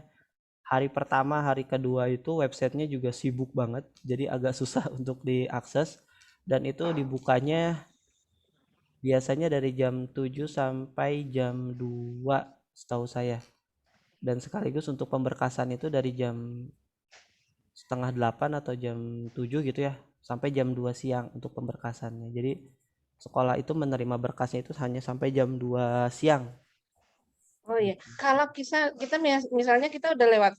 hari pertama, hari kedua itu websitenya juga sibuk banget, jadi agak susah untuk diakses, dan itu dibukanya biasanya dari jam 7 sampai jam 2 setahu saya. Dan sekaligus untuk pemberkasan itu dari jam 7:30 atau jam 7 gitu ya, sampai jam 2 siang untuk pemberkasannya. Jadi sekolah itu menerima berkasnya itu hanya sampai jam 2 siang. Oh iya, kalau kita misalnya kita udah lewat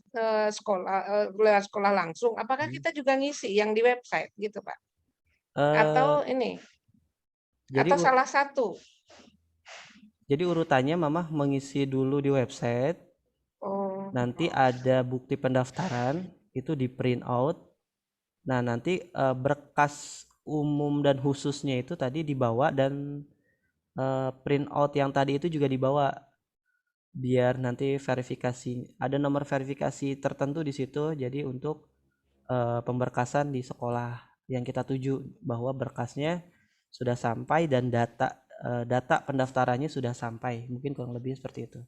sekolah langsung, apakah kita juga ngisi yang di website gitu Pak? Atau ini? Atau salah satu? Jadi urutannya Mama mengisi dulu di website. Nanti ada bukti pendaftaran itu di print out. Nah, nanti berkas umum dan khususnya itu tadi dibawa, dan print out yang tadi itu juga dibawa, biar nanti verifikasi, ada nomor verifikasi tertentu di situ. Jadi untuk pemberkasan di sekolah yang kita tuju bahwa berkasnya sudah sampai dan data pendaftarannya sudah sampai, mungkin kurang lebih seperti itu.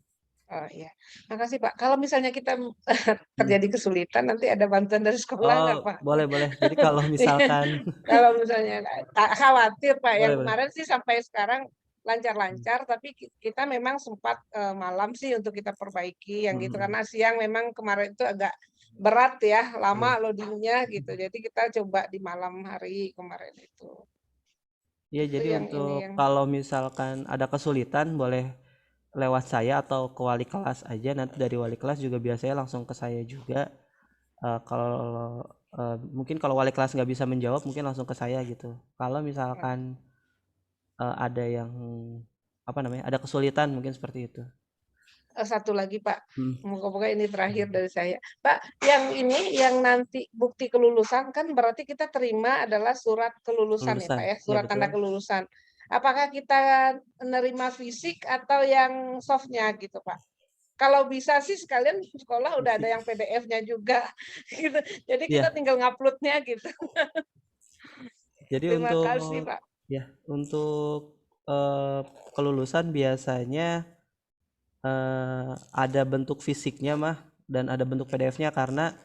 Oh iya, makasih Pak. Kalau misalnya kita terjadi kesulitan, nanti ada bantuan dari sekolah nggak Oh, Pak? boleh boleh. Jadi kalau misalkan Kalau misalnya khawatir Pak, yang boleh boleh. kemarin sih sampai sekarang lancar-lancar, tapi kita memang sempat malam sih untuk kita perbaiki yang gitu, karena siang memang kemarin itu agak berat ya, lama loadingnya gitu. Jadi kita coba di malam hari kemarin itu. Iya, Itu jadi yang ini untuk yang kalau misalkan ada kesulitan boleh lewat saya atau ke wali kelas aja. Nanti dari wali kelas juga biasanya langsung ke saya juga. Kalau mungkin kalau wali kelas nggak bisa menjawab, mungkin langsung ke saya gitu. Kalau misalkan ada yang apa namanya, ada kesulitan mungkin seperti itu. satu lagi Pak, moga-moga ini terakhir dari saya. Pak, yang ini yang nanti bukti kelulusan kan berarti kita terima adalah surat kelulusan ya Pak ya, surat tanda kelulusan. Apakah kita menerima fisik atau yang softnya gitu Pak? Kalau bisa sih sekalian sekolah udah ada yang PDF-nya juga, gitu. Jadi kita tinggal nguploadnya gitu. Jadi Terima untuk kasih Pak. Ya, untuk kelulusan biasanya ada bentuk fisiknya mah dan ada bentuk PDF-nya karena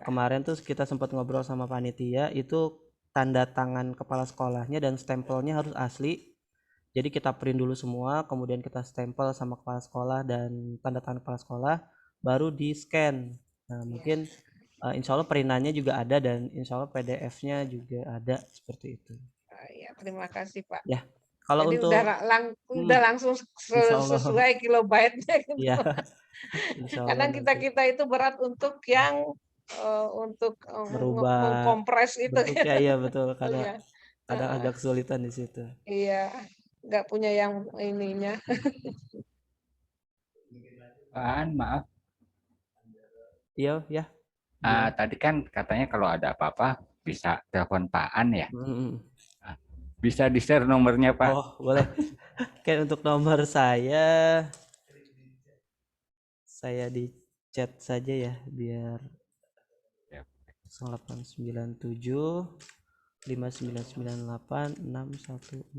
kemarin tuh kita sempat ngobrol sama panitia, itu tanda tangan kepala sekolahnya dan stempelnya harus asli. Jadi kita print dulu semua, kemudian kita stempel sama kepala sekolah dan tanda tangan kepala sekolah, baru di scan. Nah mungkin insya Allah printannya juga ada dan insya Allah PDF-nya juga ada seperti itu. Ya, terima kasih Pak. Ya, kalau jadi untuk udah langsung sesuai kilobyte-nya gitu. Ya, Kadang kita itu berat untuk yang untuk merubah mengkompres itu. bentuknya, iya betul, karena Iya. kadang agak kesulitan di situ. Iya, nggak punya yang ininya. Pak, maaf. Iya, ya. Tadi kan katanya kalau ada apa-apa bisa telepon Pak An ya. Bisa di-share nomornya Pak? Oh, boleh. Oke, untuk nomor saya di chat saja ya, biar 0897 5998 614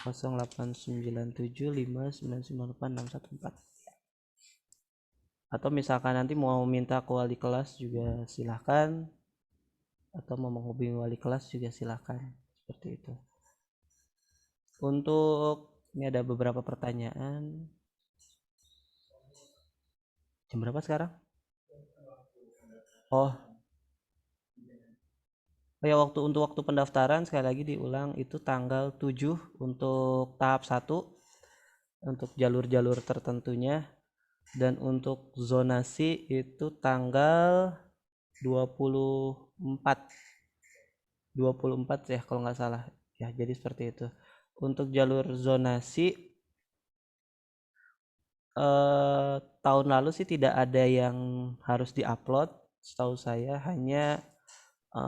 0897 5998 614. Atau misalkan nanti mau minta ke wali kelas juga silahkan, atau mau menghubungi wali kelas juga silahkan, seperti itu. Untuk ini ada beberapa pertanyaan. Jam berapa sekarang? Oh ya, untuk waktu pendaftaran sekali lagi diulang, itu tanggal 7 untuk tahap 1 untuk jalur-jalur tertentunya, dan untuk zonasi itu tanggal 24 ya kalau nggak salah ya. Jadi seperti itu. Untuk jalur zonasi tahun lalu sih tidak ada yang harus diupload, setahu saya hanya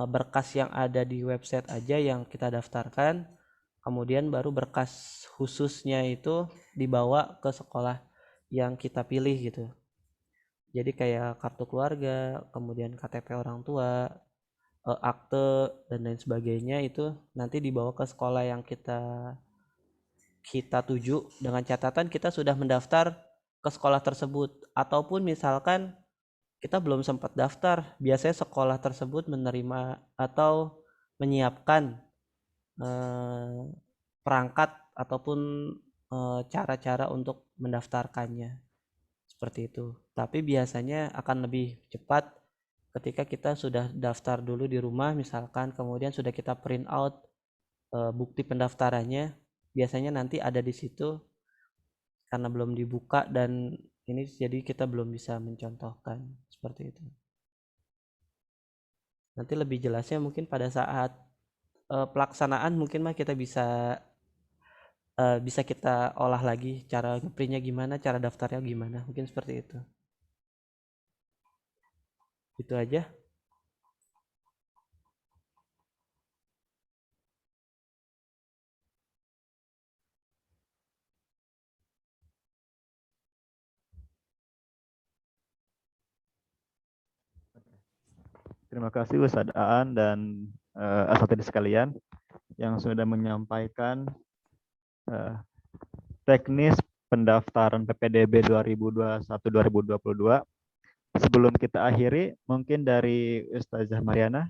berkas yang ada di website aja yang kita daftarkan, kemudian baru berkas khususnya itu dibawa ke sekolah yang kita pilih gitu. Jadi kayak kartu keluarga, kemudian KTP orang tua, akte dan lain sebagainya, itu nanti dibawa ke sekolah yang kita tuju, dengan catatan kita sudah mendaftar ke sekolah tersebut. Ataupun misalkan kita belum sempat daftar, biasanya sekolah tersebut menerima atau menyiapkan perangkat ataupun cara-cara untuk mendaftarkannya, seperti itu. Tapi biasanya akan lebih cepat ketika kita sudah daftar dulu di rumah misalkan, kemudian sudah kita print out bukti pendaftarannya, biasanya nanti ada di situ. Karena belum dibuka dan ini, jadi kita belum bisa mencontohkan seperti itu. Nanti lebih jelasnya mungkin pada saat pelaksanaan, mungkin mah kita bisa kita olah lagi cara ngeprintnya gimana, cara daftarnya gimana, mungkin seperti itu. Itu aja. Terima kasih Ustadz Aan dan asatidz sekalian yang sudah menyampaikan teknis pendaftaran PPDB 2021-2022. Sebelum kita akhiri, mungkin dari Ustazah Mariana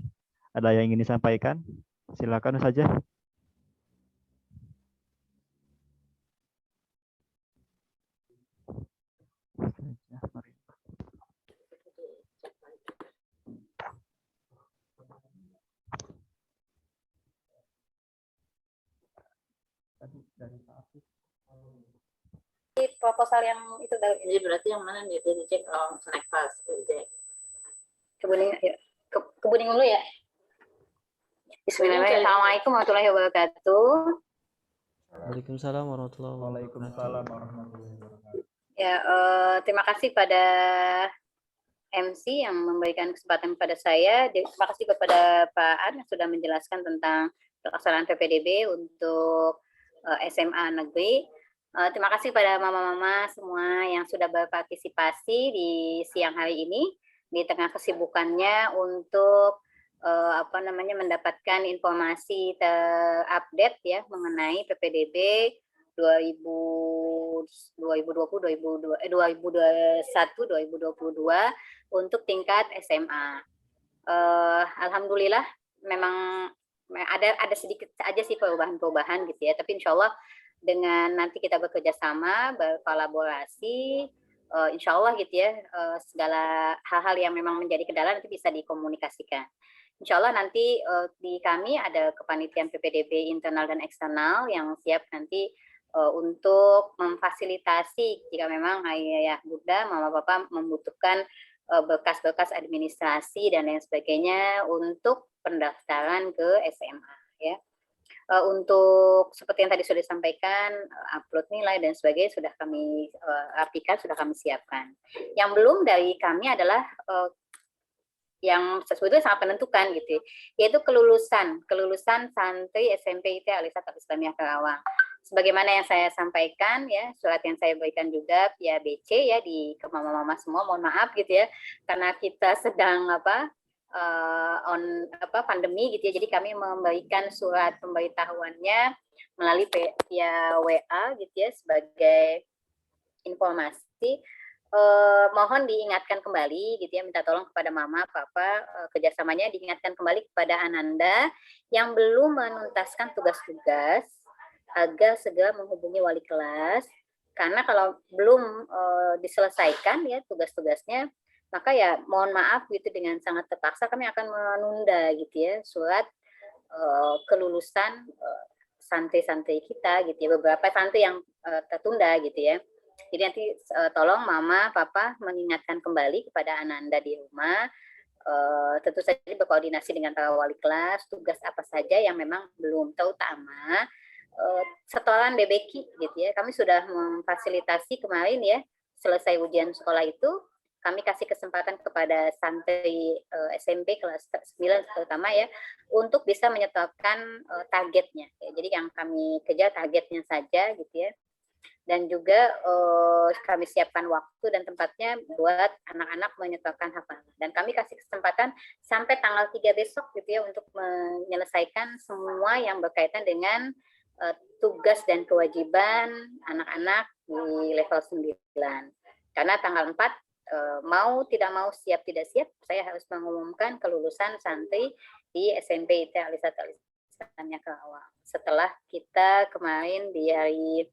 ada yang ingin disampaikan? Silakan saja. Proposal yang itu jadi berarti yang mana nih dicek snack pass dicek kebuning dulu ya. Bismillahirrahmanirrahim. Assalamualaikum warahmatullahi wabarakatuh. Waalaikumsalam warahmatullahi wabarakatuh. Ya, terima kasih pada MC yang memberikan kesempatan kepada saya. Terima kasih kepada Pak An yang sudah menjelaskan tentang pelaksanaan PPDB untuk SMA negeri. Terima kasih pada mama-mama semua yang sudah berpartisipasi di siang hari ini di tengah kesibukannya untuk mendapatkan informasi terupdate ya mengenai PPDB 2021-2022 untuk tingkat SMA. Alhamdulillah memang ada sedikit aja sih perubahan-perubahan gitu ya, tapi insya Allah dengan nanti kita bekerja sama, berkolaborasi, insya Allah gitu ya, segala hal-hal yang memang menjadi kendala nanti bisa dikomunikasikan. Insya Allah nanti di kami ada kepanitiaan PPDB internal dan eksternal yang siap nanti untuk memfasilitasi jika memang ayah bunda, mama papa membutuhkan berkas-berkas administrasi dan lain sebagainya untuk pendaftaran ke SMA ya. Untuk seperti yang tadi sudah disampaikan, upload nilai dan sebagainya sudah kami rapikan, sudah kami siapkan. Yang belum dari kami adalah yang sebetulnya sangat menentukan gitu, yaitu kelulusan santri SMP IT Al-Irsyad Al-Islamiyah Karawang. Sebagaimana yang saya sampaikan ya, surat yang saya berikan juga via BC ya di ke mama-mama semua, mohon maaf gitu ya, karena kita sedang pandemi gitu ya, jadi kami memberikan surat pemberitahuannya melalui via WA gitu ya sebagai informasi. Mohon diingatkan kembali gitu ya, minta tolong kepada mama, papa, kerjasamanya diingatkan kembali kepada Ananda yang belum menuntaskan tugas-tugas agar segera menghubungi wali kelas, karena kalau belum diselesaikan ya tugas-tugasnya, maka ya mohon maaf gitu, dengan sangat terpaksa kami akan menunda gitu ya surat kelulusan santri-santri kita gitu ya, beberapa santri yang tertunda gitu ya. Jadi nanti tolong mama, papa mengingatkan kembali kepada Ananda di rumah, tentu saja berkoordinasi dengan para wali kelas, tugas apa saja yang memang belum, terutama setoran BBQ gitu ya. Kami sudah memfasilitasi kemarin ya, selesai ujian sekolah itu, kami kasih kesempatan kepada santri SMP kelas 9 terutama ya, untuk bisa menyetorkan targetnya. Ya. Jadi yang kami kejar targetnya saja gitu ya. Dan juga kami siapkan waktu dan tempatnya buat anak-anak menyetorkan hafalan. Dan kami kasih kesempatan sampai tanggal 3 besok gitu ya untuk menyelesaikan semua yang berkaitan dengan tugas dan kewajiban anak-anak di level 9. Karena tanggal 4 mau tidak mau, siap tidak siap, saya harus mengumumkan kelulusan santri di SMP IT Al-Irsyad Al-Islamiyah Karawang. Setelah kita kemarin di hari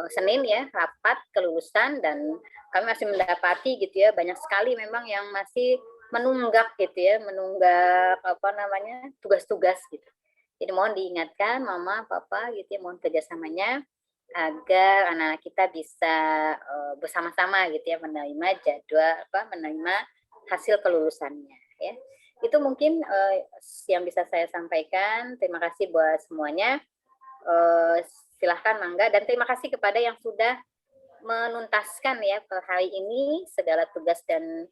Senin ya rapat kelulusan, dan kami masih mendapati gitu ya banyak sekali memang yang masih menunggak gitu ya, menunggak tugas-tugas gitu. Jadi mohon diingatkan mama, papa gitu ya, mohon kerjasamanya agar anak kita bisa bersama-sama gitu ya menerima jadwal menerima hasil kelulusannya ya. Itu mungkin yang bisa saya sampaikan. Terima kasih buat semuanya. Silahkan mangga, dan terima kasih kepada yang sudah menuntaskan ya per hari ini segala tugas dan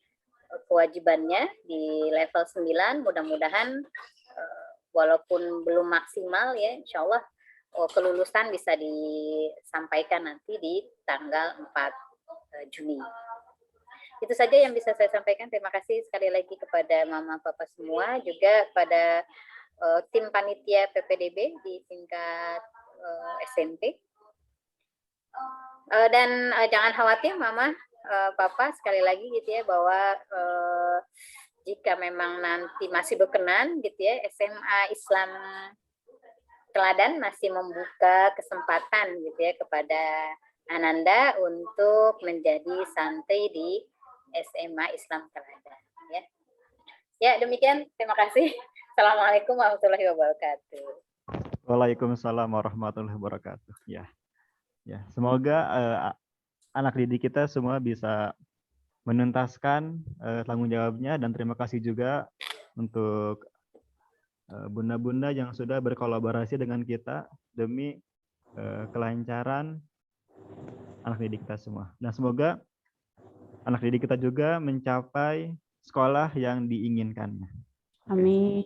kewajibannya di level 9. Mudah-mudahan walaupun belum maksimal ya, insya Allah kelulusan bisa disampaikan nanti di tanggal 4 Juni. Itu saja yang bisa saya sampaikan. Terima kasih sekali lagi kepada mama papa semua, juga pada tim panitia PPDB di tingkat SMP. Dan jangan khawatir Mama, Papa, sekali lagi gitu ya, bahwa jika memang nanti masih berkenan gitu ya, SMA Islam Teladan masih membuka kesempatan gitu ya kepada Ananda untuk menjadi santri di SMA Islam Teladan ya. Ya, demikian, terima kasih. Assalamualaikum warahmatullahi wabarakatuh. Waalaikumsalam warahmatullahi wabarakatuh. Ya. Ya, semoga anak didik kita semua bisa menuntaskan tanggung jawabnya, dan terima kasih juga untuk bunda-bunda yang sudah berkolaborasi dengan kita demi kelancaran anak didik kita semua. Dan semoga anak didik kita juga mencapai sekolah yang diinginkannya. Amin.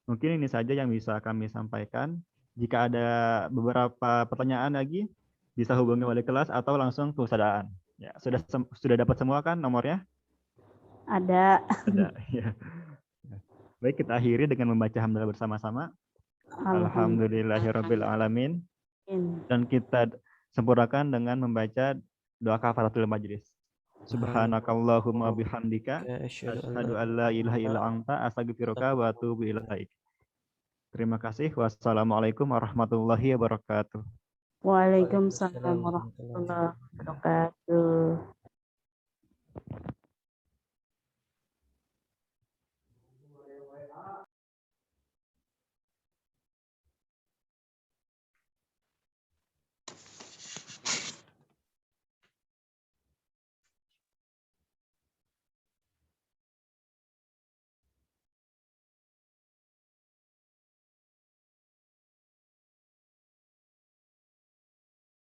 Mungkin ini saja yang bisa kami sampaikan. Jika ada beberapa pertanyaan lagi, bisa hubungi wali kelas atau langsung ke Ustadzaan. Ya, sudah dapat semua kan nomornya? Ada. Ada. Ya. Baik, kita akhiri dengan membaca hamdalah bersama-sama. Alhamdulillahirabbil alamin. Dan kita sempurnakan dengan membaca doa kafaratul majlis. Subhanakallahumma bihamdika asyhadu an la ilaha illa anta astaghfiruka wa atubu ilaik. Terima kasih. Wassalamualaikum warahmatullahi wabarakatuh. Waalaikumsalam warahmatullahi wabarakatuh.